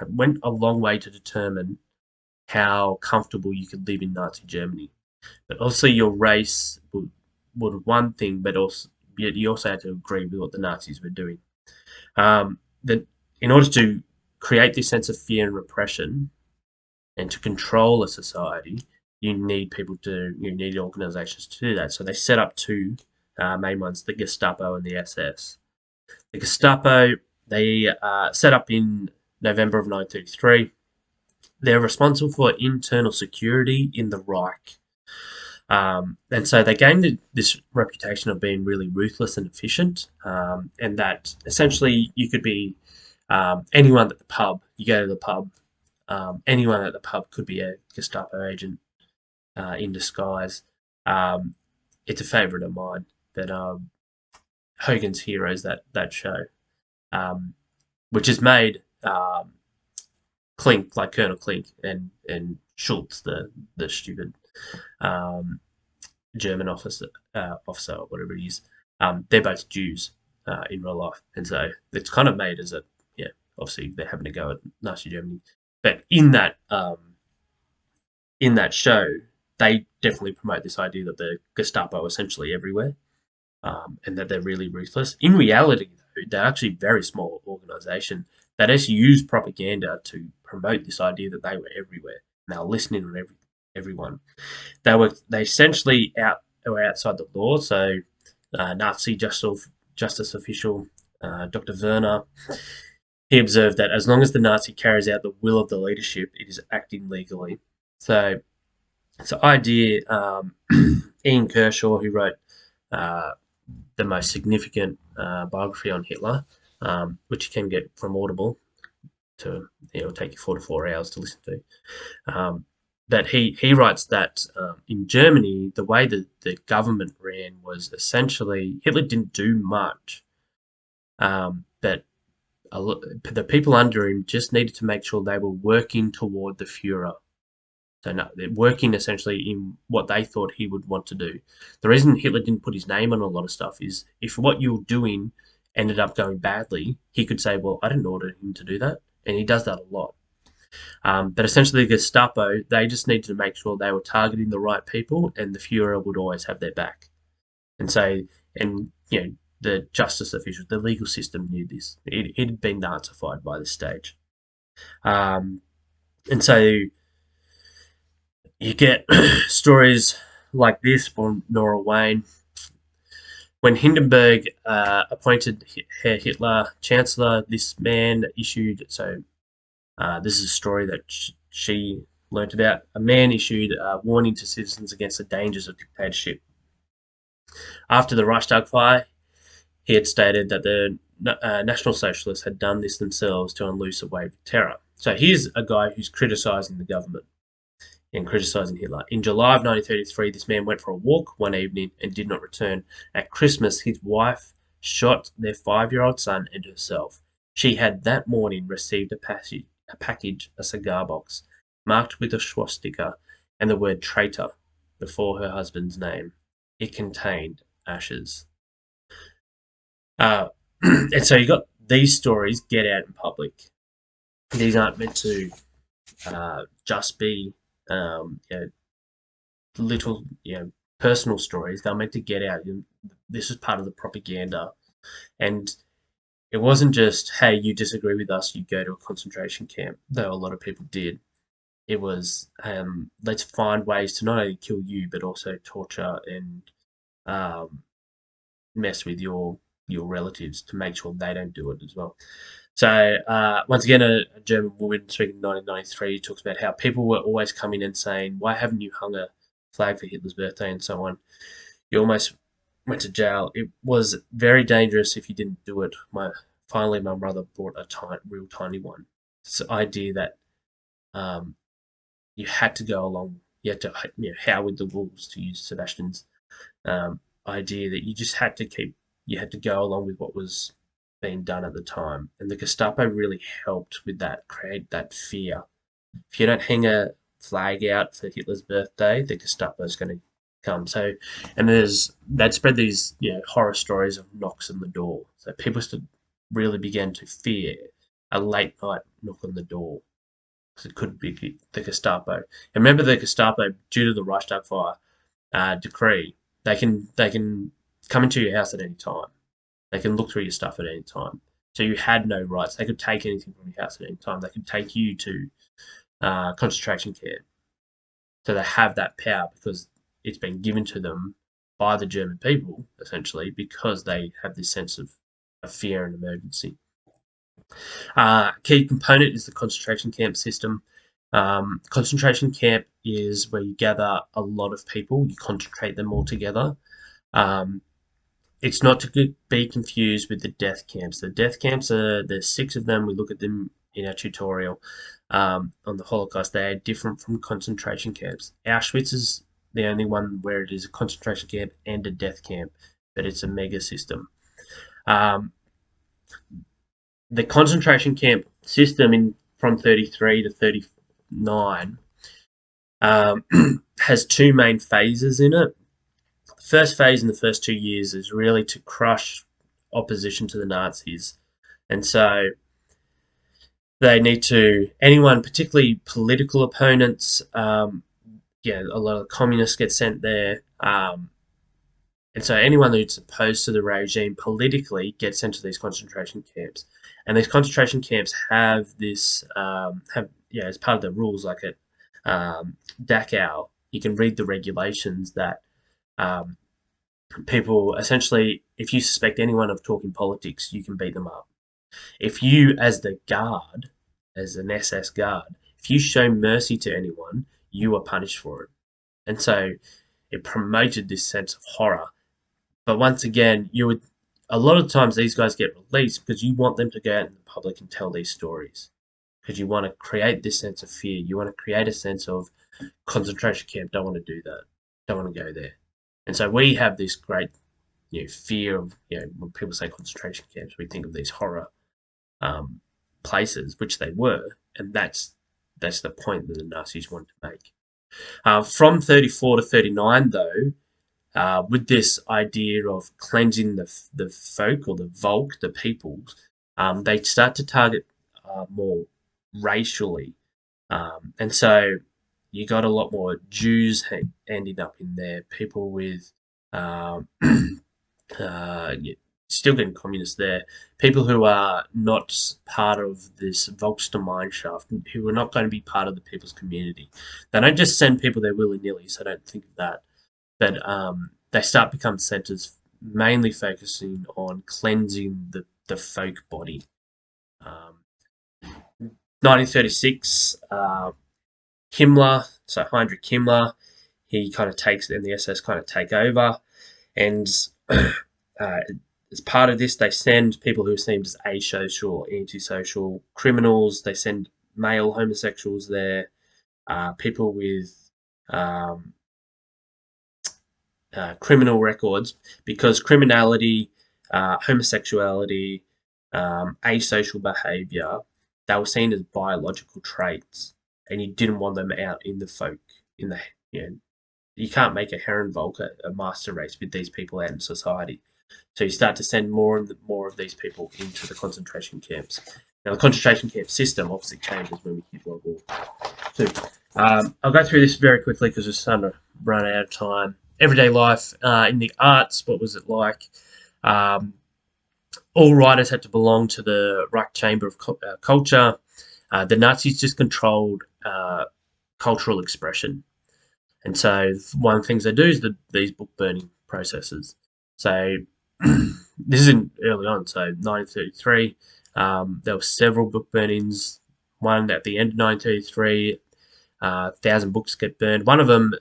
went a long way to determine how comfortable you could live in Nazi Germany. But also, your race would one thing, but also you also had to agree with what the Nazis were doing. That in order to create this sense of fear and repression, and to control a society, you need organisations to do that. So they set up two main ones: the Gestapo and the SS. The Gestapo, they set up in November of 1933. They're responsible for internal security in the Reich. And so they gained this reputation of being really ruthless and efficient, and that essentially you could be anyone at the pub. You go to the pub, anyone at the pub could be a Gestapo agent in disguise. It's a favourite of mine, that Hogan's Heroes, that show, which is made Klink, like Colonel Klink, and Schultz, the stupid German officer, or whatever he is. They're both Jews in real life, and so it's kind of made as a obviously they're having to go at Nazi Germany, but in that show they definitely promote this idea that the Gestapo are essentially everywhere, and that they're really ruthless. In reality, though, they're actually a very small organisation that actually used propaganda to promote this idea that they were everywhere. And they were listening on everyone. They essentially were outside the law. So Nazi justice official Dr. Werner, he observed that as long as the Nazi carries out the will of the leadership, it is acting legally. So it's an idea. Ian Kershaw, who wrote the most significant biography on Hitler, which you can get from Audible. It'll take you 4 to 4 hours to listen to. But he writes that in Germany, the way that the government ran was essentially Hitler didn't do much, but the people under him just needed to make sure they were working toward the Führer. So no, they're working essentially in what they thought he would want to do. The reason Hitler didn't put his name on a lot of stuff is if what you were doing ended up going badly, he could say, well, I didn't order him to do that. And he does that a lot. But essentially, the Gestapo, they just needed to make sure they were targeting the right people, and the Führer would always have their back. And so, the justice officials, the legal system knew this. It had been Nazified by this stage. And so you get stories like this from Nora Wayne. When Hindenburg appointed Herr Hitler Chancellor, this man issued, this is a story that she learnt about, a man issued a warning to citizens against the dangers of dictatorship. After the Reichstag fire, he had stated that the National Socialists had done this themselves to unloose a wave of terror. So here's a guy who's criticising the government and criticising Hitler. In July of 1933, this man went for a walk one evening and did not return. At Christmas, his wife shot their 5-year-old son and herself. She had that morning received a package, a cigar box, marked with a swastika and the word traitor before her husband's name. It contained ashes. Uh, and so you got these stories get out in public. These aren't meant to just be little personal stories. They're meant to get out. This is part of the propaganda, and it wasn't just, hey, you disagree with us, you go to a concentration camp, though a lot of people did. It was, let's find ways to not only kill you, but also torture and um, mess with your relatives to make sure they don't do it as well. So once again, a German woman speaking in 1993 talks about how people were always coming and saying, "Why haven't you hung a flag for Hitler's birthday?" and so on. You almost went to jail. It was very dangerous if you didn't do it. Finally, my brother bought a real tiny one. It's the idea that um, you had to go along. You had to howard the wolves, to use Sebastian's idea, that you just had to you had to go along with what was being done at the time. And the Gestapo really helped with that, create that fear. If you don't hang a flag out for Hitler's birthday, the Gestapo is going to come. So, and they'd spread these horror stories of knocks on the door. So people really began to fear a late night knock on the door, because it could be the Gestapo. And remember, the Gestapo, due to the Reichstag fire decree, they can come into your house at any time. They can look through your stuff at any time. So you had no rights. They could take anything from your house at any time. They could take you to concentration camp. So they have that power because it's been given to them by the German people, essentially, because they have this sense of fear and emergency. Key component is the concentration camp system. Concentration camp is where you gather a lot of people, you concentrate them all together. Um, it's not to be confused with the death camps. The death camps there's 6 of them. We look at them in our tutorial on the Holocaust. They are different from concentration camps. Auschwitz is the only one where it is a concentration camp and a death camp, but it's a mega system. Um, the concentration camp system from 33 to 39 um, has 2 main phases in it. The first phase in the first 2 years is really to crush opposition to the Nazis. And so they need to, anyone, particularly political opponents, a lot of communists get sent there. And so anyone who's opposed to the regime politically gets sent to these concentration camps. And these concentration camps have this, as part of the rules, like at Dachau, you can read the regulations that um, people, essentially, if you suspect anyone of talking politics, you can beat them up. If you, as the guard, as an SS guard, if you show mercy to anyone, you are punished for it. And so it promoted this sense of horror. But once again, a lot of times these guys get released because you want them to go out in the public and tell these stories. Because you want to create this sense of fear. You want to create a sense of concentration camp, don't want to do that. Don't want to go there. And so we have this great fear of, when people say concentration camps, we think of these horror places, which they were, and that's the point that the Nazis wanted to make. From 34 to 39, though, with this idea of cleansing the folk, or the Volk, the peoples, they start to target more racially, and so you got a lot more Jews ending up in there, people with um, yeah, still getting communists there, people who are not part of this Volksgemeinschaft, who are not going to be part of the people's community. They don't just send people there willy-nilly, so don't think of that. But they start become centres mainly focusing on cleansing the folk body. 1936, Himmler, so Heinrich Himmler, he kind of takes, and the SS kind of take over, and as part of this, they send people who are seen as asocial or antisocial criminals. They send male homosexuals there, people with um, criminal records, because criminality, homosexuality, asocial behaviour, they were seen as biological traits, and you didn't want them out in the folk. In the you can't make a Herrenvolk a master race with these people out in society. So you start to send more of these people into the concentration camps. Now, the concentration camp system obviously changes when we hit World War Two. I'll go through this very quickly because we're starting to run out of time. Everyday life in the arts, what was it like? Um, all writers had to belong to the Reich Chamber of Culture. The Nazis just controlled cultural expression. And so one of the things they do is these book burning processes. So this isn't early on. So 1933, there were several book burnings. One at the end of 1933, 1,000 books get burned. One of them,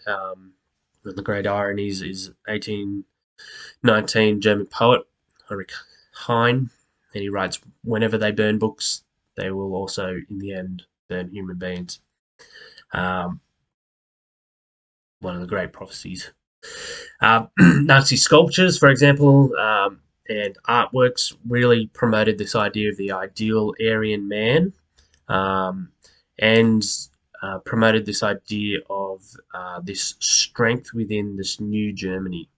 the great ironies, is 1819 German poet Heinrich Heine, and he writes, "Whenever they burn books, they will also, in the end, burn human beings." Um, One of the great prophecies. Nazi sculptures, for example, and artworks really promoted this idea of the ideal Aryan man, um, and promoted this idea of this strength within this new Germany.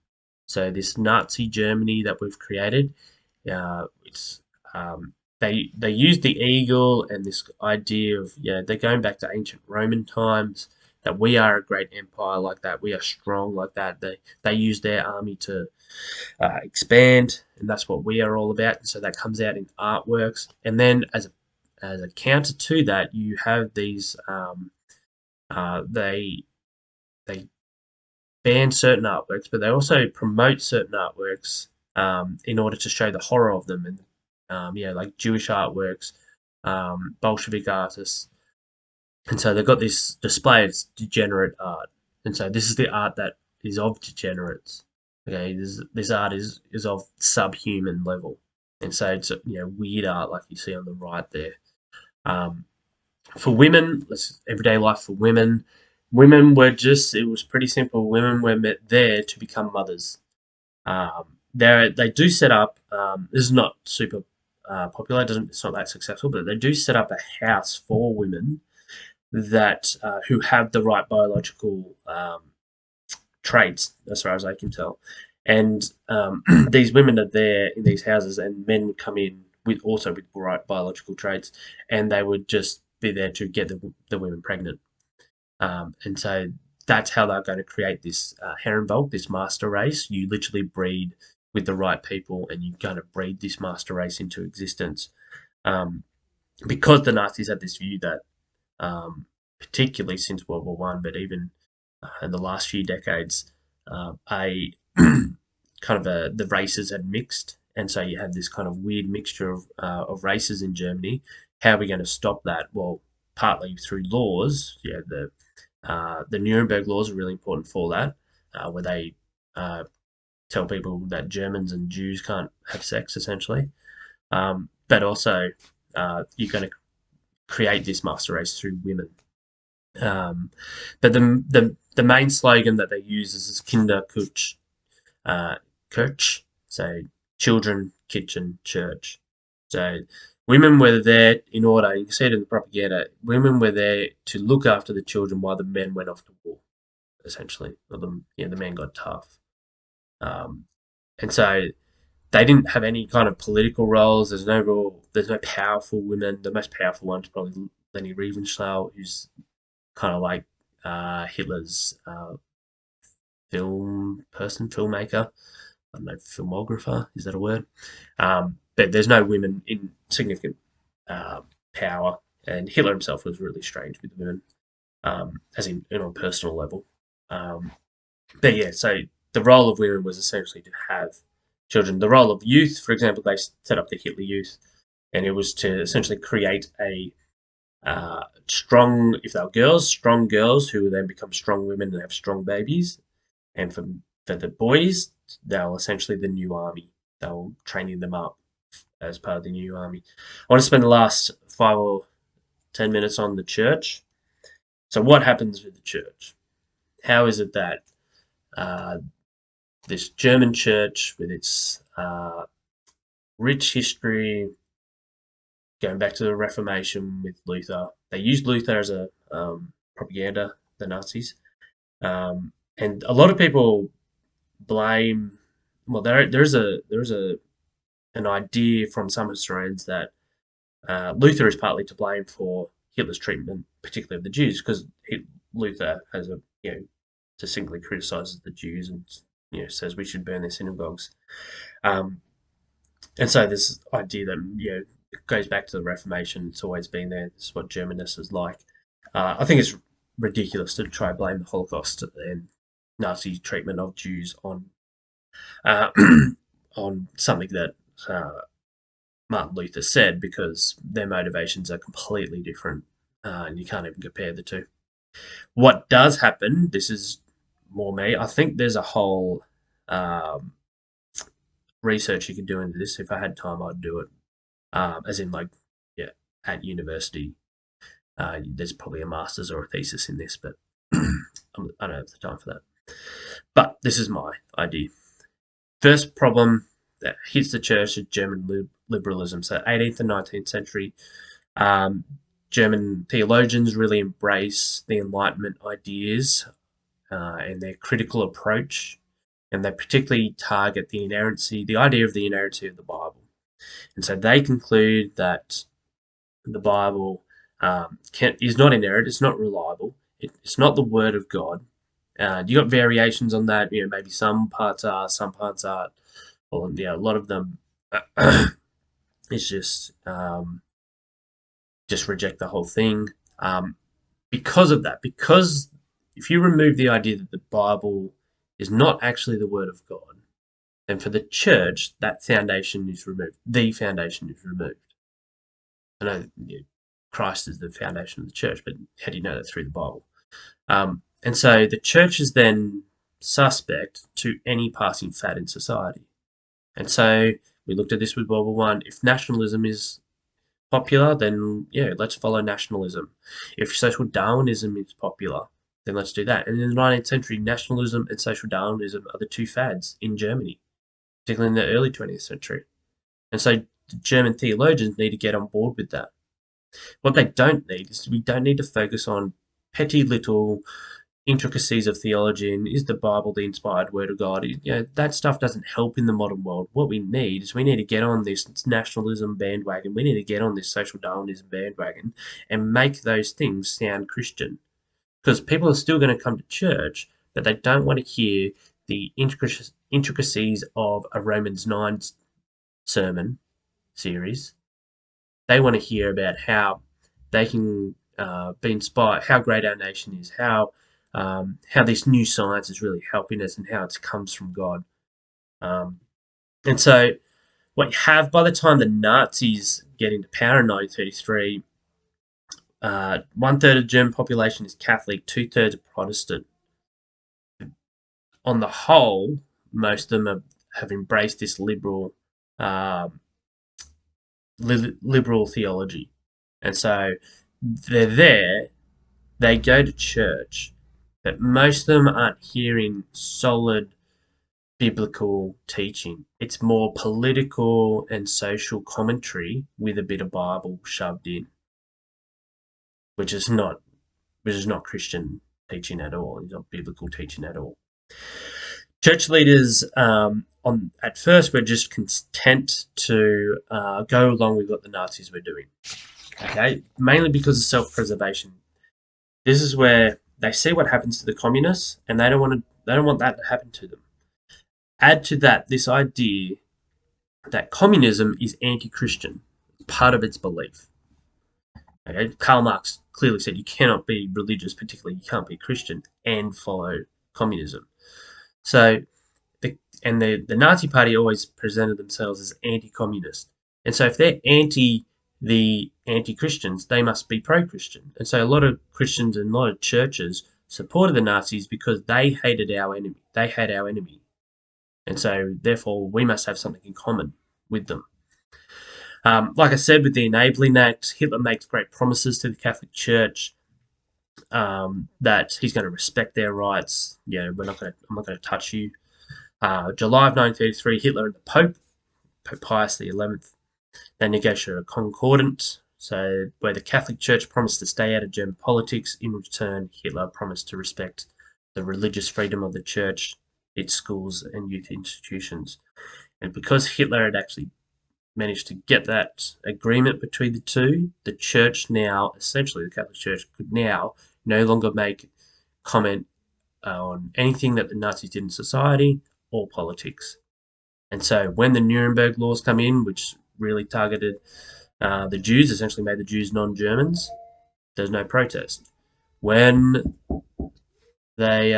So this Nazi Germany that we've created, it's they use the eagle and this idea of, they're going back to ancient Roman times, that we are a great empire like that, we are strong like that. They use their army to expand, and that's what we are all about. And so that comes out in artworks, and then as a counter to that, you have these they ban certain artworks, but they also promote certain artworks in order to show the horror of them. And like Jewish artworks, Bolshevik artists, and so they've got this display. It's degenerate art, and so this is the art that is of degenerates. Okay, this art is of subhuman level, and so it's weird art like you see on the right there. Um, for women, everyday life for women. Women were it was pretty simple. Women were there to become mothers. They do set up. This is not super popular. It's not that successful, but they do set up a house for women that who have the right biological traits, as far as I can tell. And these women are there in these houses, and men would come in with the right biological traits, and they would just be there to get the women pregnant. And so that's how they're going to create this Herrenvolk, this master race. You literally breed with the right people, and you're going to breed this master race into existence. Um, because the Nazis had this view that, particularly since World War One, but even in the last few decades, a the races had mixed, and so you had this kind of weird mixture of races in Germany. How are we going to stop that? Well, partly through laws. The Nuremberg laws are really important for that, where they tell people that Germans and Jews can't have sex, essentially. But also, you're going to create this master race through women. But the main slogan that they use is this Kinderkirche, Kirch, so children, kitchen, church. So women were there in order, you can see it in the propaganda, women were there to look after the children while the men went off to war, essentially. Or the men got tough. Um, and so they didn't have any kind of political roles. There's no powerful women. The most powerful one is probably Leni Riefenstahl, who's kind of like Hitler's filmmaker. I don't know, filmographer, is that a word? But there's no women in significant power, and Hitler himself was really strange with women, as in on a personal level. But yeah, so the role of women was essentially to have children. The role of youth, for example, they set up the Hitler Youth, and it was to essentially create a if they were girls, strong girls who would then become strong women and have strong babies. And for the boys, they were essentially the new army. They were training them up as part of the new army. I want to spend the last 5 or 10 minutes on the church. So what happens with the church? How is it that this German church, with its rich history, going back to the Reformation with Luther, they used Luther as a propaganda, the Nazis. And a lot of people blame well, there is an idea from some historians that Luther is partly to blame for Hitler's treatment, particularly of the Jews, because Luther has a distinctly criticizes the Jews and says we should burn their synagogues. Um, and so this idea that it goes back to the Reformation. It's always been there. This is what Germanness is like. I think it's ridiculous to try to blame the Holocaust and Nazi treatment of Jews uh, on something that Martin Luther said, because their motivations are completely different, and you can't even compare the two. What does happen? This is more me. I think there's a whole um, research you could do into this. If I had time, I'd do it. As in, like, yeah, at university, there's probably a master's or a thesis in this, but I don't have the time for that. But this is my idea. First problem that hits the church is German liberalism. So 18th and 19th century, um, German theologians really embrace the Enlightenment ideas and their critical approach, and they particularly target the idea of the inerrancy of the Bible. And so they conclude that the Bible is not inerrant, it's not reliable, it's not the Word of God. You got variations on that. Maybe some parts are, some parts aren't. Well, yeah, a lot of them is just reject the whole thing. Because of that, because if you remove the idea that the Bible is not actually the Word of God, then for the church, that foundation is removed. The foundation is removed. I know Christ is the foundation of the church, but how do you know that? Through the Bible? And so the church is then suspect to any passing fad in society. And so we looked at this with World War One. If nationalism is popular, then let's follow nationalism. If social Darwinism is popular, then let's do that. And in the 19th century, nationalism and social Darwinism are the two fads in Germany, particularly in the early 20th century. And so the German theologians need to get on board with that. What they don't need is we don't need to focus on petty little intricacies of theology and is the Bible the inspired word of God. That stuff doesn't help in the modern world. What we need is we need to get on this nationalism bandwagon. We need to get on this social Darwinism bandwagon and make those things sound Christian. Because people are still going to come to church, but they don't want to hear the intricacies of a Romans 9 sermon series. They want to hear about how they can be inspired, how great our nation is, how this new science is really helping us, and how it comes from God. And so, what you have by the time the Nazis get into power in 1933, 1/3 of the German population is Catholic, 2/3 are Protestant. On the whole, most of them have embraced this um, liberal theology, and so they're there. They go to church, but most of them aren't hearing solid biblical teaching. It's more political and social commentary with a bit of Bible shoved in, which is not Christian teaching at all. It's not biblical teaching at all. Church leaders, on at first, were just content to go along with what the Nazis were doing. Okay, mainly because of self-preservation. This is where they see what happens to the communists, and they don't want that to happen to them. Add to that this idea that communism is anti-Christian, part of its belief. Okay? Karl Marx clearly said you cannot be religious, particularly you can't be Christian, and follow communism. So, the Nazi Party always presented themselves as anti-communist, and so if they're anti-Christians, they must be pro-Christian. And so a lot of Christians and a lot of churches supported the Nazis because they hated our enemy. They hate our enemy. And so, therefore, we must have something in common with them. Like I said, with the Enabling Act, Hitler makes great promises to the Catholic Church that he's going to respect their rights. I'm not going to touch you. July of 1933, Hitler and the Pope Pius XI, they negotiated a concordat, so where the Catholic Church promised to stay out of German politics. In return, Hitler promised to respect the religious freedom of the Church. its schools and youth institutions. And because Hitler had actually managed to get that agreement between the two, the church now, essentially the Catholic Church, could now no longer make comment on anything that the Nazis did in society or politics. And so when the Nuremberg laws come in, which really targeted the Jews, essentially made the Jews non-Germans, there's no protest. When they,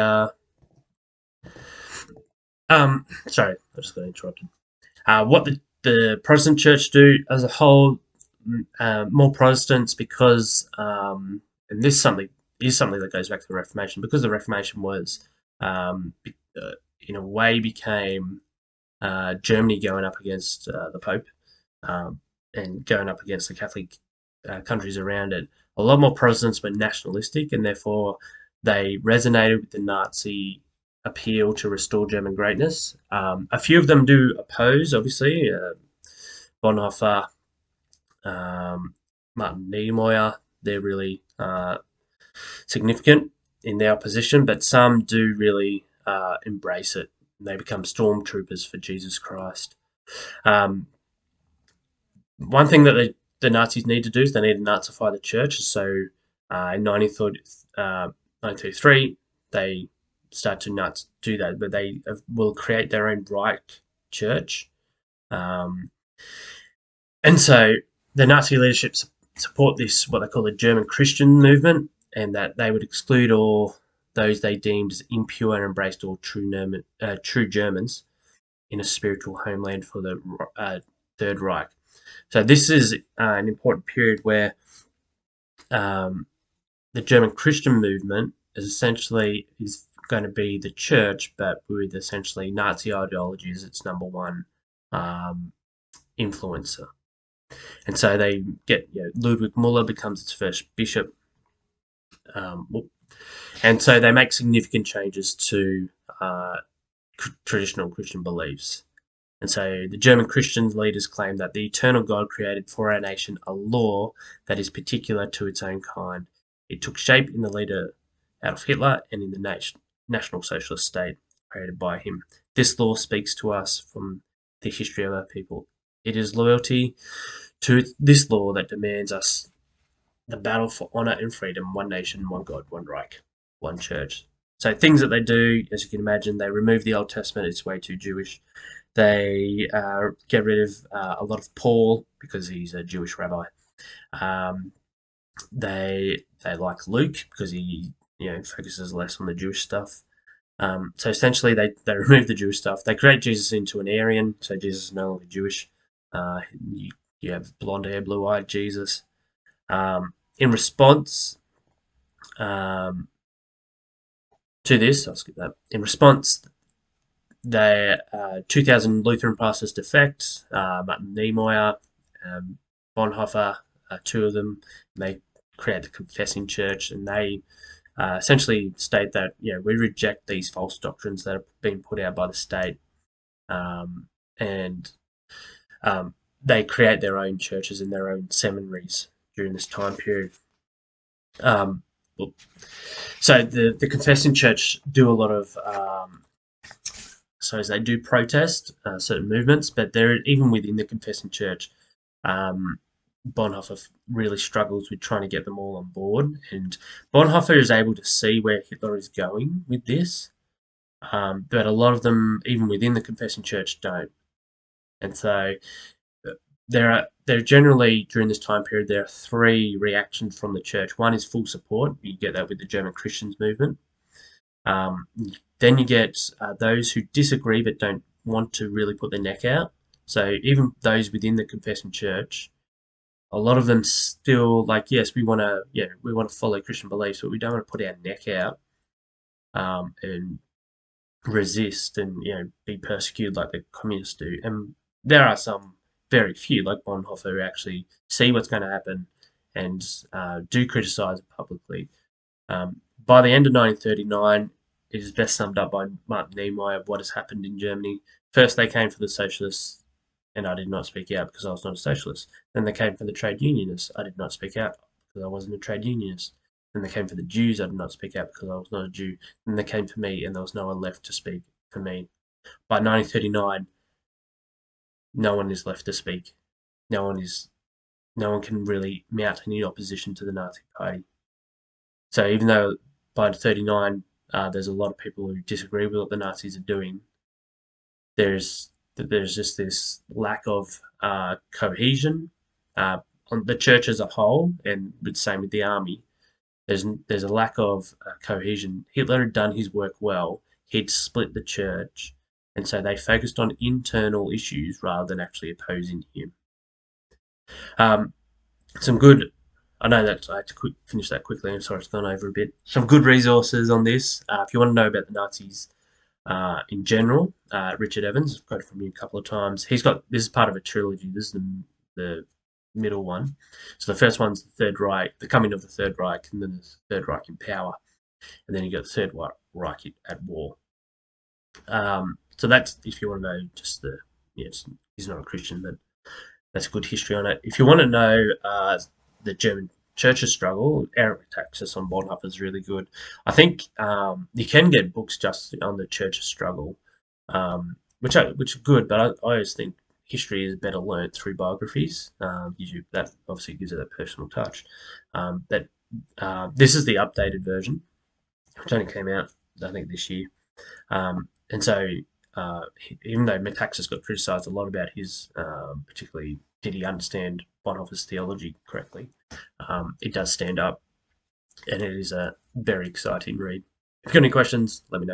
sorry, I just got interrupted. What the Protestant Church do as a whole, more Protestants because, and this something is something that goes back to the Reformation, because the Reformation was, in a way, became Germany going up against the Pope, and going up against the Catholic countries around it. A lot more Protestants were nationalistic, and therefore they resonated with the Nazi appeal to restore German greatness. A few of them do oppose, obviously. Bonhoeffer, Martin Niedermeyer, they're really significant in their opposition, but some do really embrace it. They become stormtroopers for Jesus Christ. Um, One thing that the Nazis need to do is they need to Nazify the church. So in 1933, they start to do that, but they will create their own Reich church. Um, and so the Nazi leadership support this, what they call the German Christian movement, and that they would exclude all those they deemed as impure and embraced all true Germans in a spiritual homeland for the Third Reich. So this is an important period where um, the German Christian movement is going to be the church, but with essentially Nazi ideology as its number one um, influencer. And so they get, Ludwig Muller becomes its first bishop, um, and so they make significant changes to traditional Christian beliefs. And so the German Christian leaders claim that the eternal God created for our nation a law that is particular to its own kind. It took shape in the leader Adolf Hitler and in the National Socialist state created by him. This law speaks to us from the history of our people. It is loyalty to this law that demands us the battle for honour and freedom, one nation, one God, one Reich, one church. So things that they do, as you can imagine, they remove the Old Testament, it's way too Jewish. They get rid of a lot of Paul because he's a Jewish rabbi. Um, they like Luke because he focuses less on the Jewish stuff. So essentially, they remove the Jewish stuff. They create Jesus into an Aryan, so Jesus is no longer Jewish. You have blonde hair, blue eyed Jesus. In response um, to this, I'll skip that. In response, the 2,000 Lutheran pastors defect. Martin Niedermeyer, Bonhoeffer, two of them. They create the Confessing Church, and they essentially state that we reject these false doctrines that have been put out by the state, and they create their own churches and their own seminaries during this time period. So the Confessing Church do a lot of so they do protest certain movements, but they're even within the Confessing Church. Bonhoeffer really struggles with trying to get them all on board, and Bonhoeffer is able to see where Hitler is going with this, but a lot of them, even within the Confessing Church, don't. And so there generally during this time period there are three reactions from the church. One is full support. You get that with the German Christians movement. Um, then you get those who disagree but don't want to really put their neck out. So even those within the Confessing Church, a lot of them still like, yes, we want to follow Christian beliefs, but we don't want to put our neck out and resist and be persecuted like the communists do. And there are some very few like Bonhoeffer who actually see what's going to happen and do criticize it publicly. By the end of 1939, it is best summed up by Martin Niedermeyer of what has happened in Germany. First, they came for the socialists, and I did not speak out because I was not a socialist. Then they came for the trade unionists. I did not speak out because I wasn't a trade unionist. Then they came for the Jews. I did not speak out because I was not a Jew. Then they came for me, and there was no one left to speak for me. By 1939, no one is left to speak. No one is. No one can really mount any opposition to the Nazi Party. So even though by 1939 there's a lot of people who disagree with what the Nazis are doing, there's just this lack of cohesion uh, on the church as a whole, and the same with the army. There's a lack of cohesion. Hitler had done his work well. He'd split the church, and so they focused on internal issues rather than actually opposing him. Um, some good. I know that I had to finish that quickly. I'm sorry, it's gone over a bit. Some good resources on this. If you want to know about the Nazis in general, Richard Evans, I've quoted from him a couple of times. He's got this is part of a trilogy. This is the middle one. So the first one's the Third Reich, the coming of the Third Reich, and then the Third Reich in power, and then you got the Third Reich at war. So that's if you want to know just the yes, he's not a Christian, but that's a good history on it. If you want to know the German church's struggle, Eric Taxis on Bonhoeffer is really good. I think you can get books just on the church's struggle, which are good, but I always think history is better learnt through biographies. That obviously gives it that personal touch. That this is the updated version, which only came out I think this year. And so, uh, even though Metaxas got criticised a lot about his, particularly did he understand Bonhoeffer's theology correctly, it does stand up, and it is a very exciting read. If you've got any questions, let me know.